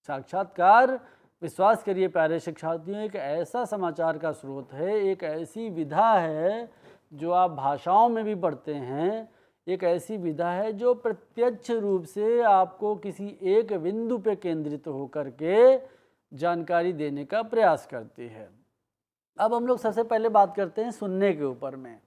साक्षात्कार, विश्वास करिए प्यारे शिक्षार्थियों, एक ऐसा समाचार का स्रोत है, एक ऐसी विधा है जो आप भाषाओं में भी पढ़ते हैं, एक ऐसी विधा है जो प्रत्यक्ष रूप से आपको किसी एक बिंदु पे केंद्रित होकर के जानकारी देने का प्रयास करती है। अब हम लोग सबसे पहले बात करते हैं सुनने के ऊपर में।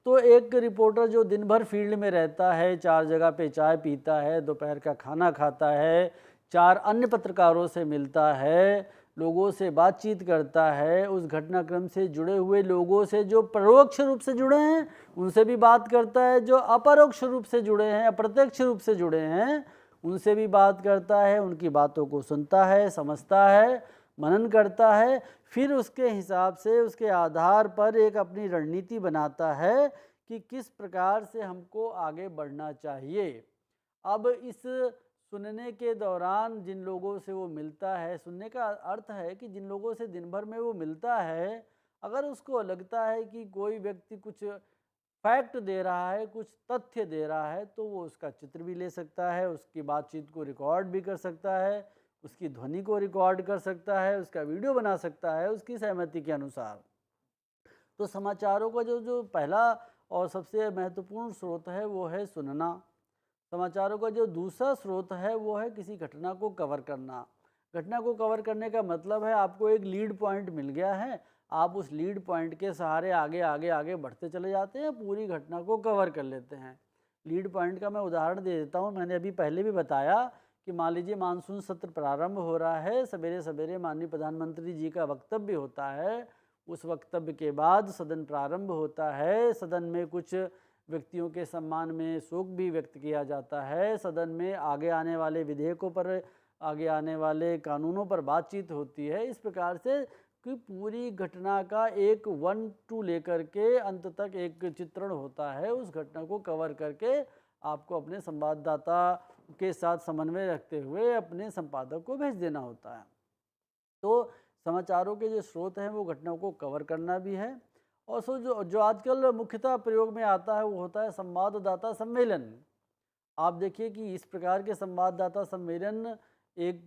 तो एक रिपोर्टर जो दिन भर फील्ड में रहता है, 4 जगह पे चाय पीता है, दोपहर का खाना खाता है, 4 अन्य पत्रकारों से मिलता है, लोगों से बातचीत करता है, उस घटनाक्रम से जुड़े हुए लोगों से जो परोक्ष रूप से जुड़े हैं उनसे भी बात करता है, जो अपरोक्ष रूप से जुड़े हैं, अप्रत्यक्ष रूप से जुड़े हैं उनसे भी बात करता है, उनकी बातों को सुनता है, समझता है, मनन करता है, फिर उसके हिसाब से उसके आधार पर एक अपनी रणनीति बनाता है कि किस प्रकार से हमको आगे बढ़ना चाहिए। अब इस सुनने के दौरान जिन लोगों से वो मिलता है, सुनने का अर्थ है कि जिन लोगों से दिन भर में वो मिलता है, अगर उसको लगता है कि कोई व्यक्ति कुछ फैक्ट दे रहा है, कुछ तथ्य दे रहा है, तो वो उसका चित्र भी ले सकता है, उसकी बातचीत को रिकॉर्ड भी कर सकता है, उसकी ध्वनि को रिकॉर्ड कर सकता है, उसका वीडियो बना सकता है उसकी सहमति के अनुसार। तो समाचारों का जो जो पहला और सबसे महत्वपूर्ण स्रोत है वो है सुनना। समाचारों का जो दूसरा स्रोत है वो है किसी घटना को कवर करना। घटना को कवर करने का मतलब है आपको एक लीड पॉइंट मिल गया है, आप उस लीड पॉइंट के सहारे आगे आगे आगे बढ़ते चले जाते हैं, पूरी घटना को कवर कर लेते हैं। लीड पॉइंट का मैं उदाहरण दे देता हूँ। मैंने अभी पहले भी बताया कि मान लीजिए मानसून सत्र प्रारंभ हो रहा है, सवेरे सवेरे माननीय प्रधानमंत्री जी का वक्तव्य होता है, उस वक्तव्य के बाद सदन प्रारंभ होता है, सदन में कुछ व्यक्तियों के सम्मान में शोक भी व्यक्त किया जाता है, सदन में आगे आने वाले विधेयकों पर, आगे आने वाले कानूनों पर बातचीत होती है। इस प्रकार से कि पूरी घटना का एक 1 टू लेकर के अंत तक एक चित्रण होता है, उस घटना को कवर करके आपको अपने संवाददाता के साथ समन्वय रखते हुए अपने संपादक को भेज देना होता है। तो समाचारों के जो स्रोत हैं वो घटनाओं को कवर करना भी है, और सो जो जो आजकल मुख्यतः प्रयोग में आता है वो होता है संवाददाता सम्मेलन। आप देखिए कि इस प्रकार के संवाददाता सम्मेलन एक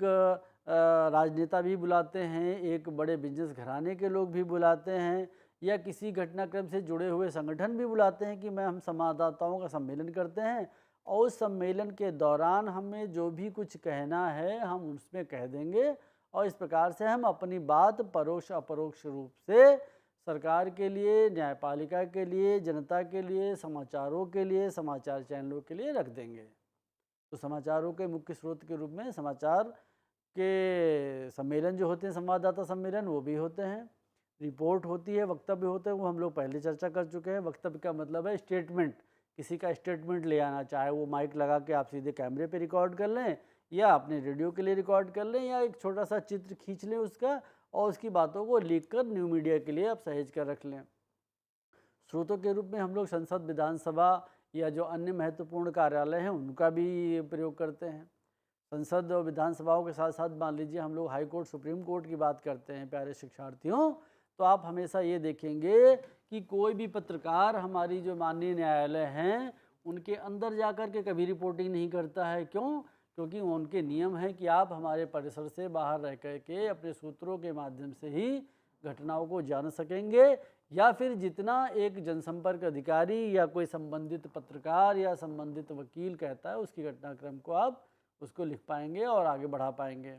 राजनेता भी बुलाते हैं, एक बड़े बिजनेस घराने के लोग भी बुलाते हैं, या किसी घटनाक्रम से जुड़े हुए संगठन भी बुलाते हैं कि हम संवाददाताओं का सम्मेलन करते हैं, और उस सम्मेलन के दौरान हमें जो भी कुछ कहना है हम उसमें कह देंगे, और इस प्रकार से हम अपनी बात परोक्ष अपरोक्ष रूप से सरकार के लिए, न्यायपालिका के लिए, जनता के लिए, समाचारों के लिए, समाचार चैनलों के लिए रख देंगे। तो समाचारों के मुख्य स्रोत के रूप में समाचार के सम्मेलन जो होते हैं, संवाददाता सम्मेलन, वो भी होते हैं। रिपोर्ट होती है, वक्तव्य होते हैं, वो हम लोग पहले चर्चा कर चुके हैं। वक्तव्य का मतलब है स्टेटमेंट, किसी का स्टेटमेंट ले आना, चाहे वो माइक लगा के आप सीधे कैमरे पे रिकॉर्ड कर लें, या अपने रेडियो के लिए रिकॉर्ड कर लें, या एक छोटा सा चित्र खींच लें उसका और उसकी बातों को लिख कर न्यू मीडिया के लिए आप सहेज कर रख लें। स्रोतों के रूप में हम लोग संसद, विधानसभा या जो अन्य महत्वपूर्ण कार्यालय हैं उनका भी प्रयोग करते हैं। संसद और विधानसभाओं के साथ साथ मान लीजिए हम लोग हाई कोर्ट, सुप्रीम कोर्ट की बात करते हैं प्यारे शिक्षार्थियों, तो आप हमेशा ये देखेंगे कि कोई भी पत्रकार हमारी जो माननीय न्यायालय हैं उनके अंदर जा कर के कभी रिपोर्टिंग नहीं करता है। क्यों? क्योंकि उनके नियम है कि आप हमारे परिसर से बाहर रह कर के अपने सूत्रों के माध्यम से ही घटनाओं को जान सकेंगे, या फिर जितना एक जनसंपर्क अधिकारी या कोई संबंधित पत्रकार या संबंधित वकील कहता है उसकी घटनाक्रम को आप उसको लिख पाएंगे और आगे बढ़ा पाएंगे।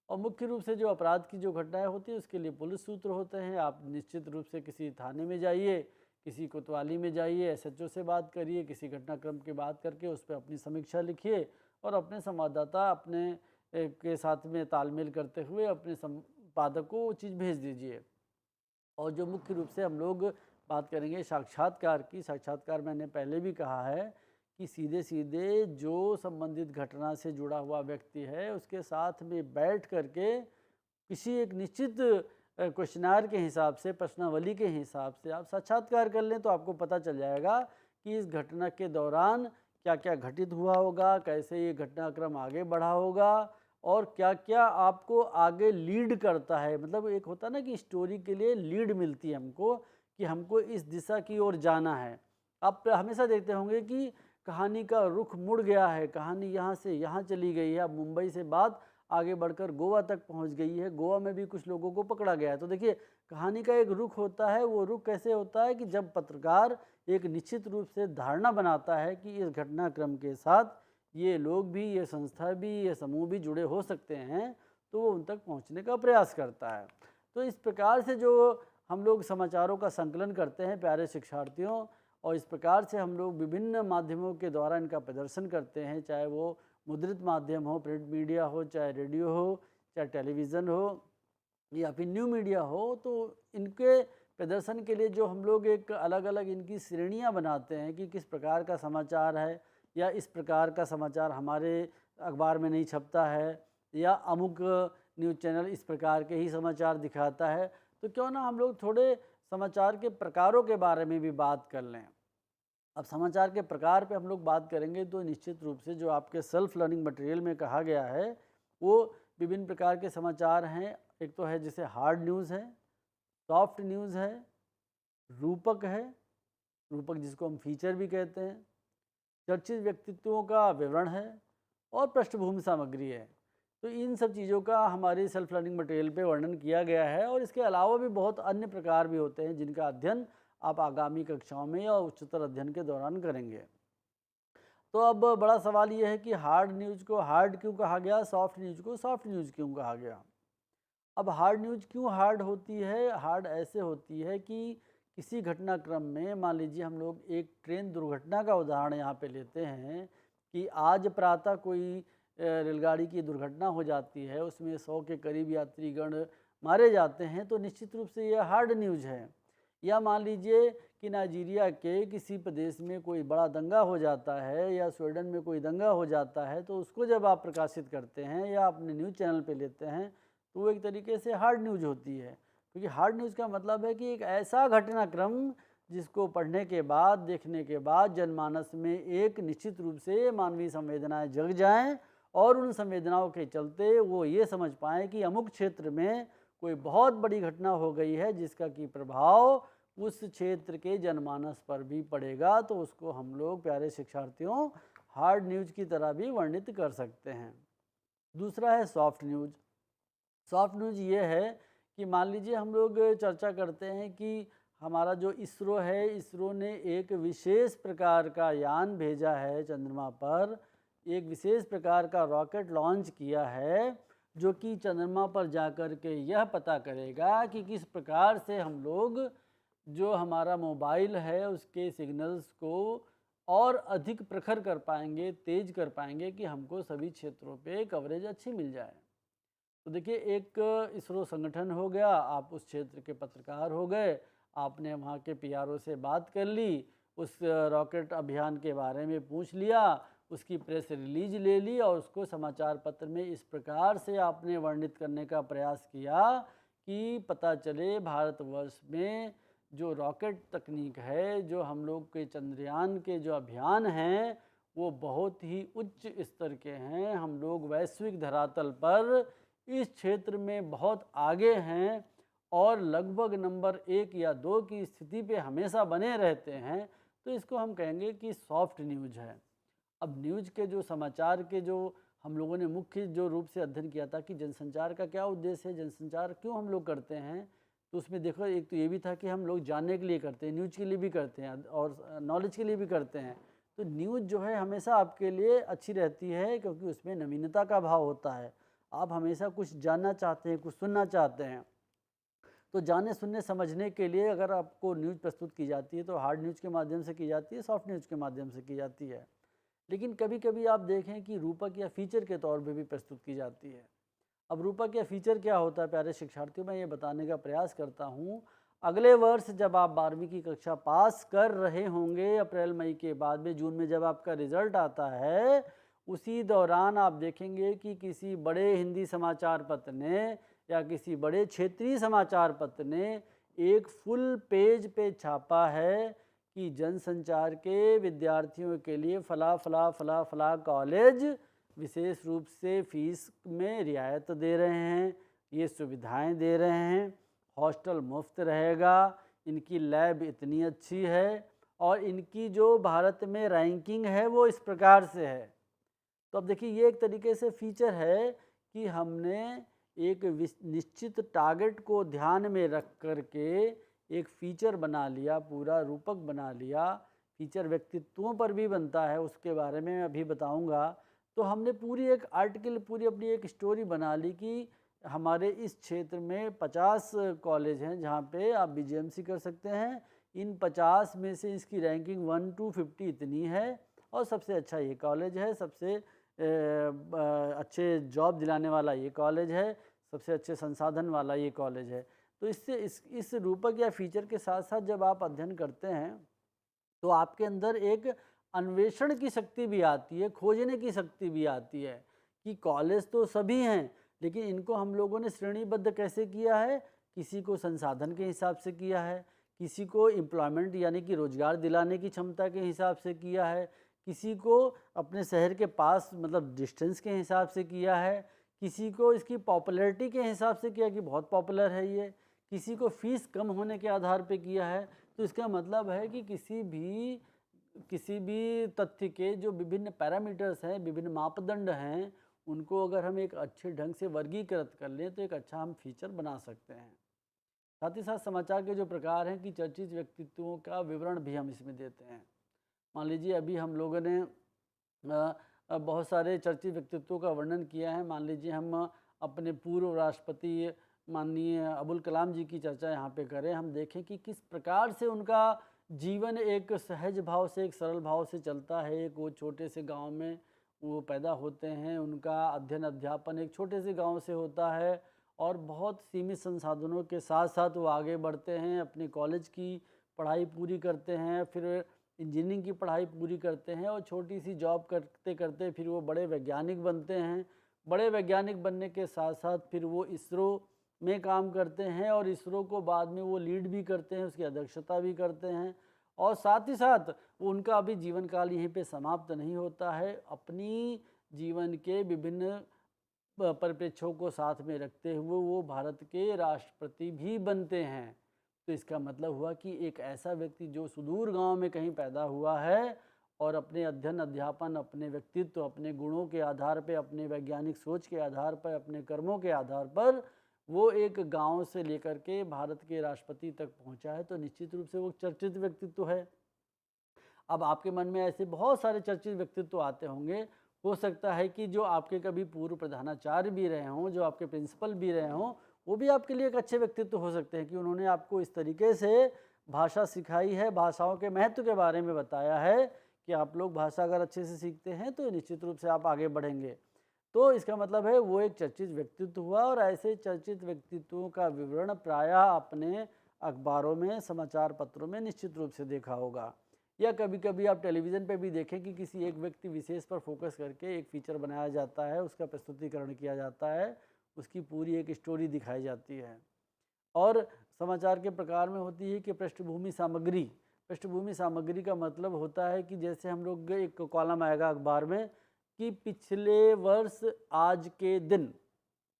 और मुख्य रूप से जो अपराध की जो घटनाएं होती हैं उसके लिए पुलिस सूत्र होते हैं। आप निश्चित रूप से किसी थाने में जाइए, किसी कोतवाली में जाइए, SHO से बात करिए, किसी घटनाक्रम की बात करके उस पर अपनी समीक्षा लिखिए, और अपने संवाददाता अपने के साथ में तालमेल करते हुए अपने संपादक को वो चीज़ भेज दीजिए। और जो मुख्य रूप से हम लोग बात करेंगे साक्षात्कार की, साक्षात्कार मैंने पहले भी कहा है कि सीधे सीधे जो संबंधित घटना से जुड़ा हुआ व्यक्ति है उसके साथ में बैठ करके किसी एक निश्चित क्वेश्चनार के हिसाब से, प्रश्नावली के हिसाब से आप साक्षात्कार कर लें तो आपको पता चल जाएगा कि इस घटना के दौरान क्या क्या घटित हुआ होगा, कैसे ये घटनाक्रम आगे बढ़ा होगा, और क्या क्या आपको आगे लीड करता है। मतलब एक होता ना कि स्टोरी के लिए लीड मिलती है हमको कि हमको इस दिशा की ओर जाना है। आप हमेशा देखते होंगे कि कहानी का रुख मुड़ गया है, कहानी यहाँ से यहाँ चली गई है, अब मुंबई से बात आगे बढ़कर गोवा तक पहुँच गई है, गोवा में भी कुछ लोगों को पकड़ा गया है। तो देखिए कहानी का एक रुख होता है, वो रुख कैसे होता है कि जब पत्रकार एक निश्चित रूप से धारणा बनाता है कि इस घटनाक्रम के साथ ये लोग भी, ये संस्था भी, ये समूह भी जुड़े हो सकते हैं, तो वो उन तक पहुंचने का प्रयास करता है। तो इस प्रकार से जो हम लोग समाचारों का संकलन करते हैं प्यारे शिक्षार्थियों, और इस प्रकार से हम लोग विभिन्न माध्यमों के द्वारा इनका प्रदर्शन करते हैं, चाहे वो मुद्रित माध्यम हो, प्रिंट मीडिया हो, चाहे रेडियो हो, चाहे टेलीविज़न हो या फिर न्यू मीडिया हो, तो इनके प्रदर्शन के लिए जो हम लोग एक अलग अलग इनकी श्रेणियां बनाते हैं कि किस प्रकार का समाचार है, या इस प्रकार का समाचार हमारे अखबार में नहीं छपता है, या अमुक न्यूज़ चैनल इस प्रकार के ही समाचार दिखाता है। तो क्यों ना हम लोग थोड़े समाचार के प्रकारों के बारे में भी बात कर लें। अब समाचार के प्रकार पे हम लोग बात करेंगे तो निश्चित रूप से जो आपके सेल्फ लर्निंग मटेरियल में कहा गया है वो विभिन्न प्रकार के समाचार हैं। एक तो है जैसे हार्ड न्यूज़ है, सॉफ्ट न्यूज़ है, रूपक है, रूपक जिसको हम फीचर भी कहते हैं, चर्चित व्यक्तित्वों का विवरण है, और पृष्ठभूमि सामग्री है। तो इन सब चीज़ों का हमारे सेल्फ लर्निंग मटेरियल पे वर्णन किया गया है, और इसके अलावा भी बहुत अन्य प्रकार भी होते हैं जिनका अध्ययन आप आगामी कक्षाओं में या उच्चतर अध्ययन के दौरान करेंगे। तो अब बड़ा सवाल ये है कि हार्ड न्यूज़ को हार्ड क्यों कहा गया, सॉफ्ट न्यूज़ को सॉफ्ट न्यूज़ क्यों कहा गया। अब हार्ड न्यूज़ क्यों हार्ड होती है? हार्ड ऐसे होती है कि किसी घटनाक्रम में, मान लीजिए हम लोग एक ट्रेन दुर्घटना का उदाहरण यहाँ पे लेते हैं कि आज प्रातः कोई रेलगाड़ी की दुर्घटना हो जाती है, उसमें 100 के करीब यात्रीगण मारे जाते हैं, तो निश्चित रूप से यह हार्ड न्यूज़ है। या मान लीजिए कि नाइजीरिया के किसी प्रदेश में कोई बड़ा दंगा हो जाता है, या स्वीडन में कोई दंगा हो जाता है, तो उसको जब आप प्रकाशित करते हैं या अपने न्यूज़ चैनल पे लेते हैं तो वो एक तरीके से हार्ड न्यूज़ होती है। क्योंकि हार्ड न्यूज़ का मतलब है कि एक ऐसा घटनाक्रम जिसको पढ़ने के बाद, देखने के बाद जनमानस में एक निश्चित रूप से मानवीय संवेदनाएं जग जाएं, और उन संवेदनाओं के चलते वो ये समझ पाएँ कि अमुक क्षेत्र में कोई बहुत बड़ी घटना हो गई है जिसका कि प्रभाव उस क्षेत्र के जनमानस पर भी पड़ेगा। तो उसको हम लोग प्यारे शिक्षार्थियों हार्ड न्यूज़ की तरह भी वर्णित कर सकते हैं। दूसरा है सॉफ्ट न्यूज़। सॉफ्ट न्यूज़ ये है कि मान लीजिए हम लोग चर्चा करते हैं कि हमारा जो इसरो है, इसरो ने एक विशेष प्रकार का यान भेजा है चंद्रमा पर, एक विशेष प्रकार का रॉकेट लॉन्च किया है जो कि चंद्रमा पर जाकर के यह पता करेगा कि किस प्रकार से हम लोग जो हमारा मोबाइल है उसके सिग्नल्स को और अधिक प्रखर कर पाएंगे, तेज कर पाएंगे कि हमको सभी क्षेत्रों पे कवरेज अच्छी मिल जाए। तो देखिए, एक इसरो संगठन हो गया, आप उस क्षेत्र के पत्रकार हो गए, आपने वहाँ के पीआरओ से बात कर ली, उस रॉकेट अभियान के बारे में पूछ लिया, उसकी प्रेस रिलीज ले ली, और उसको समाचार पत्र में इस प्रकार से आपने वर्णित करने का प्रयास किया कि पता चले भारतवर्ष में जो रॉकेट तकनीक है, जो हम लोग के चंद्रयान के जो अभियान हैं वो बहुत ही उच्च स्तर के हैं। हम लोग वैश्विक धरातल पर इस क्षेत्र में बहुत आगे हैं और लगभग नंबर 1 या 2 की स्थिति पे हमेशा बने रहते हैं। तो इसको हम कहेंगे कि सॉफ्ट न्यूज़ है। अब न्यूज़ के जो समाचार के जो हम लोगों ने मुख्य जो रूप से अध्ययन किया था कि जनसंचार का क्या उद्देश्य है, जनसंचार क्यों हम लोग करते हैं, तो उसमें देखो एक तो ये भी था कि हम लोग जानने के लिए करते हैं, न्यूज़ के लिए भी करते हैं और नॉलेज के लिए भी करते हैं। तो न्यूज़ जो है हमेशा आपके लिए अच्छी रहती है क्योंकि उसमें नवीनता का भाव होता है। आप हमेशा कुछ जानना चाहते हैं, कुछ सुनना चाहते हैं। तो जानने, सुनने, समझने के लिए अगर आपको न्यूज़ प्रस्तुत की जाती है तो हार्ड न्यूज़ के माध्यम से की जाती है, सॉफ्ट न्यूज़ के माध्यम से की जाती है। लेकिन कभी कभी आप देखें कि रूपक या फीचर के तौर पे भी प्रस्तुत की जाती है। अब रूपक या फीचर क्या होता है प्यारे शिक्षार्थियों, मैं ये बताने का प्रयास करता हूँ। अगले वर्ष जब आप 12वीं की कक्षा पास कर रहे होंगे, अप्रैल मई के बाद में, जून में जब आपका रिजल्ट आता है, उसी दौरान आप देखेंगे कि किसी बड़े हिंदी समाचार पत्र ने या किसी बड़े क्षेत्रीय समाचार पत्र ने एक फुल पेज पे छापा है कि जनसंचार के विद्यार्थियों के लिए फला फला फला फला कॉलेज विशेष रूप से फीस में रियायत दे रहे हैं, ये सुविधाएं दे रहे हैं, हॉस्टल मुफ्त रहेगा, इनकी लैब इतनी अच्छी है, और इनकी जो भारत में रैंकिंग है वो इस प्रकार से है। तो अब देखिए, ये एक तरीके से फीचर है कि हमने एक निश्चित टारगेट को ध्यान में रख कर के एक फीचर बना लिया, पूरा रूपक बना लिया, फीचर व्यक्तित्वों पर भी बनता है, उसके बारे में मैं अभी बताऊंगा। तो हमने पूरी एक आर्टिकल, पूरी अपनी एक स्टोरी बना ली कि हमारे इस क्षेत्र में 50 कॉलेज हैं जहाँ पे आप बीजेएमसी कर सकते हैं। इन 50 में से इसकी रैंकिंग 1 to 50 इतनी है और सबसे अच्छा ये कॉलेज है, सबसे अच्छे जॉब दिलाने वाला ये कॉलेज है, सबसे अच्छे संसाधन वाला ये कॉलेज है। तो इससे इस रूपक या फीचर के साथ साथ जब आप अध्ययन करते हैं तो आपके अंदर एक अन्वेषण की शक्ति भी आती है, खोजने की शक्ति भी आती है कि कॉलेज तो सभी हैं, लेकिन इनको हम लोगों ने श्रेणीबद्ध कैसे किया है। किसी को संसाधन के हिसाब से किया है, किसी को एम्प्लॉयमेंट यानी कि रोजगार दिलाने की क्षमता के हिसाब से किया है, किसी को अपने शहर के पास मतलब डिस्टेंस के हिसाब से किया है, किसी को इसकी पॉपुलैरिटी के हिसाब से किया कि बहुत पॉपुलर है ये, किसी को फीस कम होने के आधार पे किया है। तो इसका मतलब है कि किसी भी तथ्य के जो विभिन्न पैरामीटर्स हैं, विभिन्न मापदंड हैं, उनको अगर हम एक अच्छे ढंग से वर्गीकृत कर लें तो एक अच्छा हम फीचर बना सकते हैं। साथ ही साथ समाचार के जो प्रकार हैं कि चर्चित व्यक्तित्वों का विवरण भी हम इसमें देते हैं। मान लीजिए अभी हम लोगों ने बहुत सारे चर्चित व्यक्तित्वों का वर्णन किया है। मान लीजिए हम अपने पूर्व राष्ट्रपति माननीय अबुल कलाम जी की चर्चा यहाँ पे करें, हम देखें कि किस प्रकार से उनका जीवन एक सहज भाव से, एक सरल भाव से चलता है। एक वो छोटे से गांव में वो पैदा होते हैं, उनका अध्ययन अध्यापन एक छोटे से गांव से होता है और बहुत सीमित संसाधनों के साथ साथ वो आगे बढ़ते हैं, अपने कॉलेज की पढ़ाई पूरी करते हैं, फिर इंजीनियरिंग की पढ़ाई पूरी करते हैं और छोटी सी जॉब करते करते फिर वो बड़े वैज्ञानिक बनते हैं। बड़े वैज्ञानिक बनने के साथ साथ फिर वो इसरो में काम करते हैं और इसरो को बाद में वो लीड भी करते हैं, उसकी अध्यक्षता भी करते हैं। और साथ ही साथ वो उनका अभी जीवन काल यहीं पे समाप्त नहीं होता है, अपनी जीवन के विभिन्न परिप्रेक्ष्यों को साथ में रखते हुए वो भारत के राष्ट्रपति भी बनते हैं। तो इसका मतलब हुआ कि एक ऐसा व्यक्ति जो सुदूर गांव में कहीं पैदा हुआ है और अपने अध्ययन अध्यापन, अपने व्यक्तित्व, अपने गुणों के आधार पर, अपने वैज्ञानिक सोच के आधार पर, अपने कर्मों के आधार पर वो एक गांव से लेकर के भारत के राष्ट्रपति तक पहुंचा है, तो निश्चित रूप से वो चर्चित व्यक्तित्व है। अब आपके मन में ऐसे बहुत सारे चर्चित व्यक्तित्व आते होंगे। हो सकता है कि जो आपके कभी पूर्व प्रधानाचार्य भी रहे हों, जो आपके प्रिंसिपल भी रहे हों, वो भी आपके लिए एक अच्छे व्यक्तित्व हो सकते हैं कि उन्होंने आपको इस तरीके से भाषा सिखाई है, भाषाओं के महत्व के बारे में बताया है कि आप लोग भाषा अगर अच्छे से सीखते हैं तो निश्चित रूप से आप आगे बढ़ेंगे। तो इसका मतलब है वो एक चर्चित व्यक्तित्व हुआ। और ऐसे चर्चित व्यक्तित्वों का विवरण प्रायः अपने अखबारों में, समाचार पत्रों में निश्चित रूप से देखा होगा, या कभी कभी आप टेलीविज़न पे भी देखें कि किसी एक व्यक्ति विशेष पर फोकस करके एक फीचर बनाया जाता है, उसका प्रस्तुतिकरण किया जाता है, उसकी पूरी एक स्टोरी दिखाई जाती है। और समाचार के प्रकार में होती है कि पृष्ठभूमि सामग्री। पृष्ठभूमि सामग्री का मतलब होता है कि जैसे हम लोग एक कॉलम आएगा अखबार में कि पिछले वर्ष आज के दिन,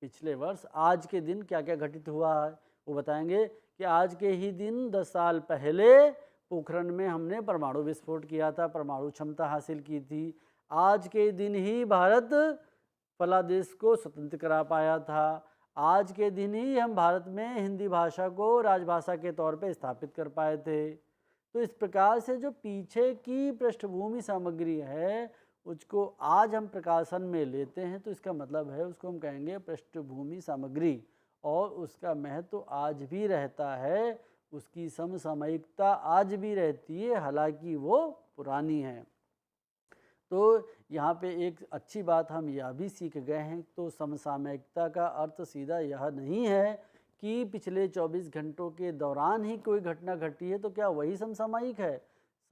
पिछले वर्ष आज के दिन क्या क्या घटित हुआ है वो बताएंगे कि आज के ही दिन 10 साल पहले पोखरण में हमने परमाणु विस्फोट किया था, परमाणु क्षमता हासिल की थी। आज के दिन ही भारत फला देश को स्वतंत्र करा पाया था। आज के दिन ही हम भारत में हिंदी भाषा को राजभाषा के तौर पे स्थापित कर पाए थे। तो इस प्रकार से जो पीछे की पृष्ठभूमि सामग्री है उसको आज हम प्रकाशन में लेते हैं, तो इसका मतलब है उसको हम कहेंगे पृष्ठभूमि सामग्री। और उसका महत्व आज भी रहता है, उसकी समसामयिकता आज भी रहती है, हालांकि वो पुरानी है। तो यहाँ पे एक अच्छी बात हम यह भी सीख गए हैं, तो समसामयिकता का अर्थ सीधा यह नहीं है कि पिछले 24 घंटों के दौरान ही कोई घटना घटी है तो क्या वही समसामयिक है।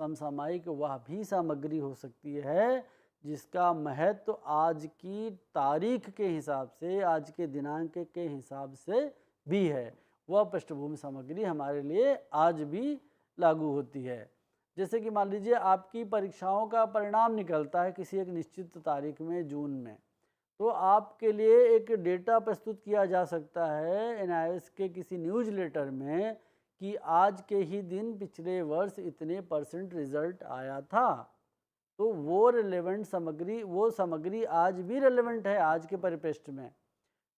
समसामयिक वह भी सामग्री हो सकती है जिसका महत्व आज की तारीख के हिसाब से, आज के दिनांक के हिसाब से भी है। वह पृष्ठभूमि सामग्री हमारे लिए आज भी लागू होती है। जैसे कि मान लीजिए आपकी परीक्षाओं का परिणाम निकलता है किसी एक निश्चित तारीख में, जून में, तो आपके लिए एक डेटा प्रस्तुत किया जा सकता है एनआईएस के किसी न्यूज़ लेटर में कि आज के ही दिन पिछले वर्ष इतने % रिजल्ट आया था। तो वो रिलेवेंट सामग्री, वो सामग्री आज भी रिलेवेंट है आज के परिप्रेक्ष्य में।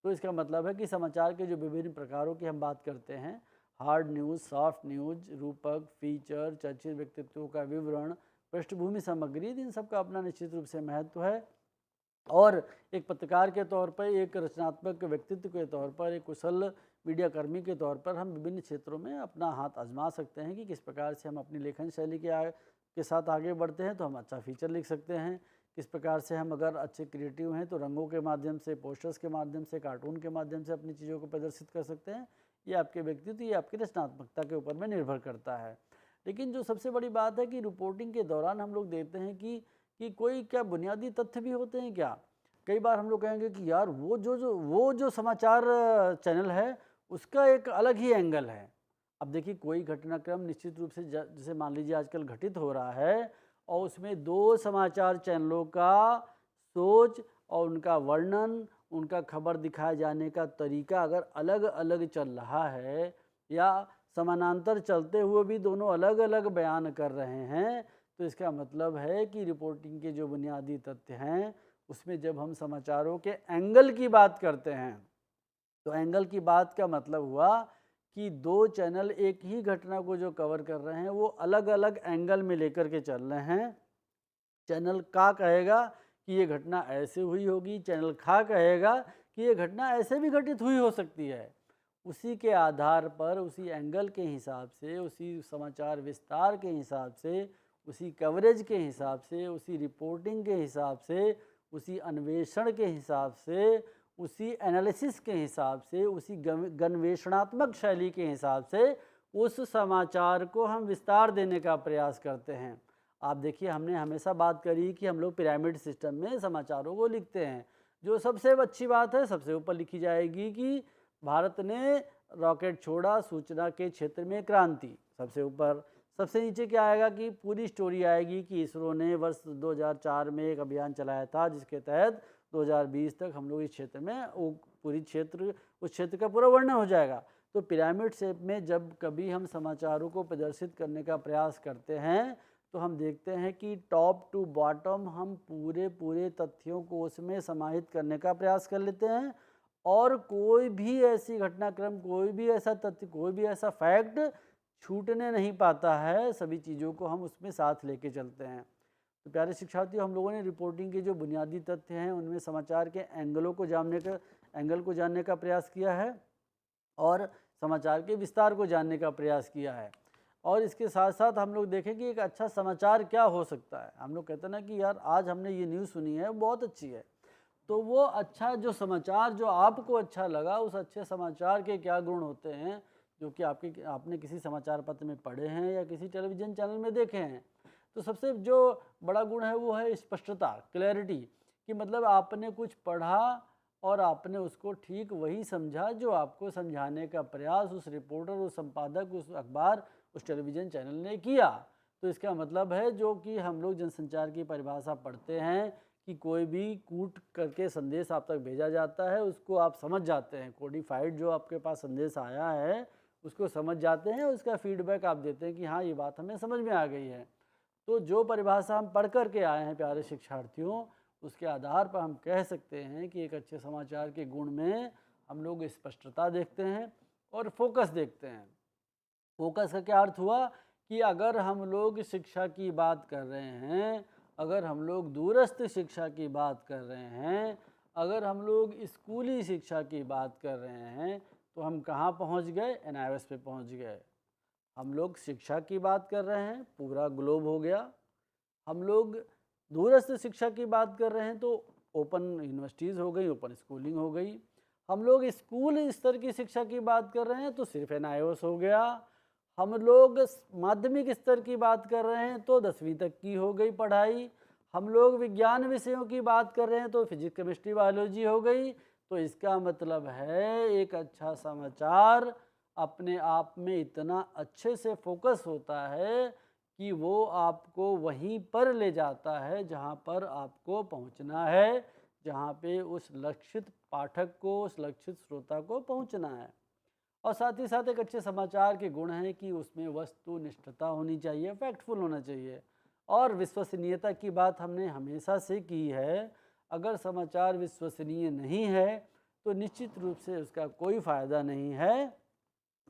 तो इसका मतलब है कि समाचार के जो विभिन्न प्रकारों की हम बात करते हैं, हार्ड न्यूज़, सॉफ्ट न्यूज़, रूपक, फीचर, चर्चित व्यक्तित्वों का विवरण, पृष्ठभूमि सामग्री, इन सब का अपना निश्चित रूप से महत्व है। और एक पत्रकार के तौर पर, एक रचनात्मक व्यक्तित्व के तौर पर, एक कुशल मीडिया कर्मी के तौर पर हम विभिन्न क्षेत्रों में अपना हाथ आजमा सकते हैं कि किस प्रकार से हम अपनी लेखन शैली के साथ आगे बढ़ते हैं तो हम अच्छा फीचर लिख सकते हैं, किस प्रकार से हम अगर अच्छे क्रिएटिव हैं तो रंगों के माध्यम से, पोस्टर्स के माध्यम से, कार्टून के माध्यम से अपनी चीज़ों को प्रदर्शित कर सकते हैं। ये आपके व्यक्तित्व, ये आपकी रचनात्मकता के ऊपर में निर्भर करता है। लेकिन जो सबसे बड़ी बात है कि रिपोर्टिंग के दौरान हम लोग देखते हैं कि कोई क्या बुनियादी तथ्य भी होते हैं क्या। कई बार हम लोग कहेंगे कि यार वो जो समाचार चैनल है उसका एक अलग ही एंगल है। अब देखिए, कोई घटनाक्रम निश्चित रूप से जैसे मान लीजिए आजकल घटित हो रहा है और उसमें 2 समाचार चैनलों का सोच और उनका वर्णन, उनका खबर दिखाए जाने का तरीका अगर अलग अलग चल रहा है या समानांतर चलते हुए भी दोनों अलग अलग बयान कर रहे हैं, तो इसका मतलब है कि रिपोर्टिंग के जो बुनियादी तथ्य हैं उसमें जब हम समाचारों के एंगल की बात करते हैं तो एंगल की बात का मतलब हुआ कि 2 चैनल एक ही घटना को जो कवर कर रहे हैं वो अलग अलग एंगल में लेकर के चल रहे हैं। चैनल का कहेगा कि ये घटना ऐसे हुई होगी, चैनल खा कहेगा कि ये घटना ऐसे भी घटित हुई हो सकती है। उसी के आधार पर, उसी एंगल के हिसाब से, उसी समाचार विस्तार के हिसाब से, उसी कवरेज के हिसाब से, उसी रिपोर्टिंग के हिसाब से, उसी अन्वेषण के हिसाब से, उसी एनालिसिस के हिसाब से, उसी गन्वेषणात्मक शैली के हिसाब से उस समाचार को हम विस्तार देने का प्रयास करते हैं। आप देखिए, हमने हमेशा बात करी कि हम लोग पिरामिड सिस्टम में समाचारों को लिखते हैं। जो सबसे अच्छी बात है, सबसे ऊपर लिखी जाएगी कि भारत ने रॉकेट छोड़ा, सूचना के क्षेत्र में क्रांति, सबसे ऊपर। सबसे नीचे क्या आएगा कि पूरी स्टोरी आएगी कि इसरो ने वर्ष 2004 में एक अभियान चलाया था जिसके तहत 2020 तक हम लोग इस क्षेत्र में उस क्षेत्र का पूरा वर्णन हो जाएगा। तो पिरामिड शेप में जब कभी हम समाचारों को प्रदर्शित करने का प्रयास करते हैं तो हम देखते हैं कि टॉप टू बॉटम हम पूरे तथ्यों को उसमें समाहित करने का प्रयास कर लेते हैं और कोई भी ऐसी घटनाक्रम, कोई भी ऐसा तथ्य, कोई भी ऐसा फैक्ट छूटने नहीं पाता है। सभी चीज़ों को हम उसमें साथ लेके चलते हैं। तो प्यारे शिक्षार्थियों, हम लोगों ने रिपोर्टिंग के जो बुनियादी तथ्य हैं उनमें समाचार के एंगल को जानने का प्रयास किया है और समाचार के विस्तार को जानने का प्रयास किया है। और इसके साथ साथ हम लोग देखें कि एक अच्छा समाचार क्या हो सकता है। हम लोग कहते हैं ना कि यार आज हमने ये न्यूज़ सुनी है, बहुत अच्छी है। तो वो अच्छा जो समाचार जो आपको अच्छा लगा, उस अच्छे समाचार के क्या गुण होते हैं जो कि आपने किसी समाचार पत्र में पढ़े हैं या किसी टेलीविज़न चैनल में देखे हैं। तो सबसे जो बड़ा गुण है वो है स्पष्टता, क्लैरिटी, कि मतलब आपने कुछ पढ़ा और आपने उसको ठीक वही समझा जो आपको समझाने का प्रयास उस रिपोर्टर, उस संपादक, उस अखबार, उस टेलीविज़न चैनल ने किया। तो इसका मतलब है जो कि हम लोग जनसंचार की परिभाषा पढ़ते हैं कि कोई भी कूट करके संदेश आप तक भेजा जाता है, उसको आप समझ जाते हैं, कोडिफाइड जो आपके पास संदेश आया है उसको समझ जाते हैं, उसका फीडबैक आप देते हैं कि हाँ ये बात हमें समझ में आ गई है। तो जो परिभाषा हम पढ़ कर के आए हैं प्यारे शिक्षार्थियों, उसके आधार पर हम कह सकते हैं कि एक अच्छे समाचार के गुण में हम लोग स्पष्टता देखते हैं और फोकस देखते हैं। फोकस का क्या अर्थ हुआ कि अगर हम लोग शिक्षा की बात कर रहे हैं, अगर हम लोग दूरस्थ शिक्षा की बात कर रहे हैं, अगर हम लोग स्कूली शिक्षा की बात कर रहे हैं, तो हम कहाँ पहुँच गए? NIOS पे पहुँच गए। हम लोग शिक्षा की बात कर रहे हैं, पूरा ग्लोब हो गया। हम लोग दूरस्थ शिक्षा की बात कर रहे हैं तो ओपन यूनिवर्सिटीज़ हो गई, ओपन स्कूलिंग हो गई। हम लोग स्कूल स्तर की शिक्षा की बात कर रहे हैं तो सिर्फ NIOS हो गया। हम लोग माध्यमिक स्तर की बात कर रहे हैं तो 10वीं तक की हो गई पढ़ाई। हम लोग विज्ञान विषयों की बात कर रहे हैं तो फिजिक्स, केमिस्ट्री, बायोलॉजी हो गई। तो इसका मतलब है एक अच्छा समाचार अपने आप में इतना अच्छे से फोकस होता है कि वो आपको वहीं पर ले जाता है जहाँ पर आपको पहुँचना है, जहाँ पे उस लक्षित पाठक को, उस लक्षित श्रोता को पहुँचना है। और साथ ही साथ एक अच्छे समाचार के गुण हैं कि उसमें वस्तुनिष्ठता होनी चाहिए, फैक्टफुल होना चाहिए और विश्वसनीयता की बात हमने हमेशा से की है। अगर समाचार विश्वसनीय नहीं है तो निश्चित रूप से उसका कोई फ़ायदा नहीं है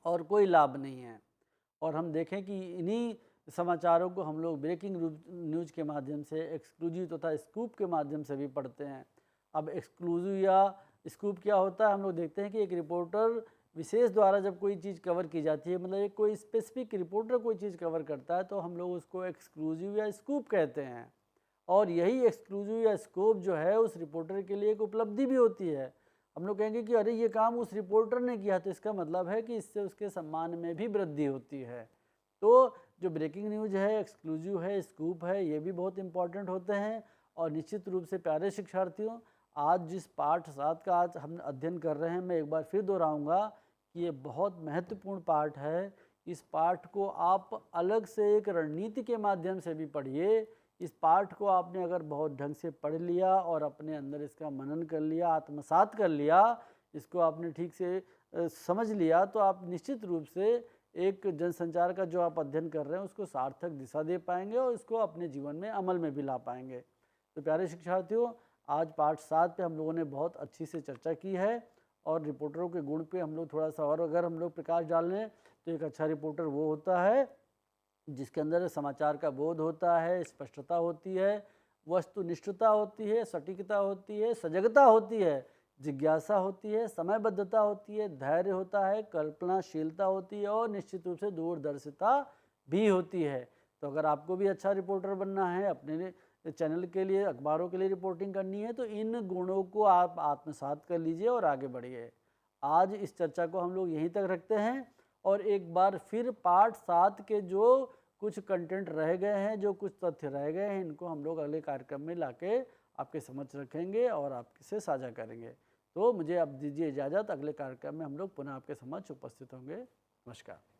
और कोई लाभ नहीं है। और हम देखें कि इन्हीं समाचारों को हम लोग ब्रेकिंग न्यूज़ के माध्यम से, एक्सक्लूसिव तथा स्कूप के माध्यम से भी पढ़ते हैं। अब एक्सक्लूसिव या स्कूप क्या होता है, हम लोग देखते हैं कि एक रिपोर्टर विशेष द्वारा जब कोई चीज़ कवर की जाती है, मतलब एक कोई स्पेसिफिक रिपोर्टर कोई चीज़ कवर करता है, तो हम लोग उसको एक्सक्लूसिव या स्कूप कहते हैं। और यही एक्सक्लूसिव या स्कूप जो है उस रिपोर्टर के लिए एक उपलब्धि भी होती है। हम लोग कहेंगे कि अरे ये काम उस रिपोर्टर ने किया, तो इसका मतलब है कि इससे उसके सम्मान में भी वृद्धि होती है। तो जो ब्रेकिंग न्यूज़ है, एक्सक्लूसिव है, स्कूप है, ये भी बहुत इंपॉर्टेंट होते हैं। और निश्चित रूप से प्यारे शिक्षार्थियों, आज जिस पाठ 7 का आज हम अध्ययन कर रहे हैं, मैं एक बार फिर दोहराऊंगा कि ये बहुत महत्वपूर्ण पाठ है। इस पाठ को आप अलग से एक रणनीति के माध्यम से भी पढ़िए। इस पाठ को आपने अगर बहुत ढंग से पढ़ लिया और अपने अंदर इसका मनन कर लिया, आत्मसात कर लिया, इसको आपने ठीक से समझ लिया, तो आप निश्चित रूप से एक जनसंचार का जो आप अध्ययन कर रहे हैं उसको सार्थक दिशा दे पाएंगे और इसको अपने जीवन में अमल में भी ला पाएंगे। तो प्यारे शिक्षार्थियों, आज पाठ 7 पे हम लोगों ने बहुत अच्छी से चर्चा की है और रिपोर्टरों के गुण पे हम लोग थोड़ा सा और अगर हम लोग प्रकाश डाल लें तो एक अच्छा रिपोर्टर वो होता है जिसके अंदर समाचार का बोध होता है, स्पष्टता होती है, वस्तुनिष्ठता होती है, सटीकता होती है, सजगता होती है, जिज्ञासा होती है, समयबद्धता होती है, धैर्य होता है, कल्पनाशीलता होती है और निश्चित रूप से दूरदर्शिता भी होती है। तो अगर आपको भी अच्छा रिपोर्टर बनना है, अपने चैनल के लिए, अखबारों के लिए रिपोर्टिंग करनी है, तो इन गुणों को आप आत्मसात कर लीजिए और आगे बढ़िए। आज इस चर्चा को हम लोग यहीं तक रखते हैं और एक बार फिर पाठ 7 के जो कुछ कंटेंट रह गए हैं, जो कुछ तथ्य रह गए हैं, इनको हम लोग अगले कार्यक्रम में लाके आपके समक्ष रखेंगे और आपसे साझा करेंगे। तो मुझे अब दीजिए इजाज़त, अगले कार्यक्रम में हम लोग पुनः आपके समक्ष उपस्थित होंगे। नमस्कार।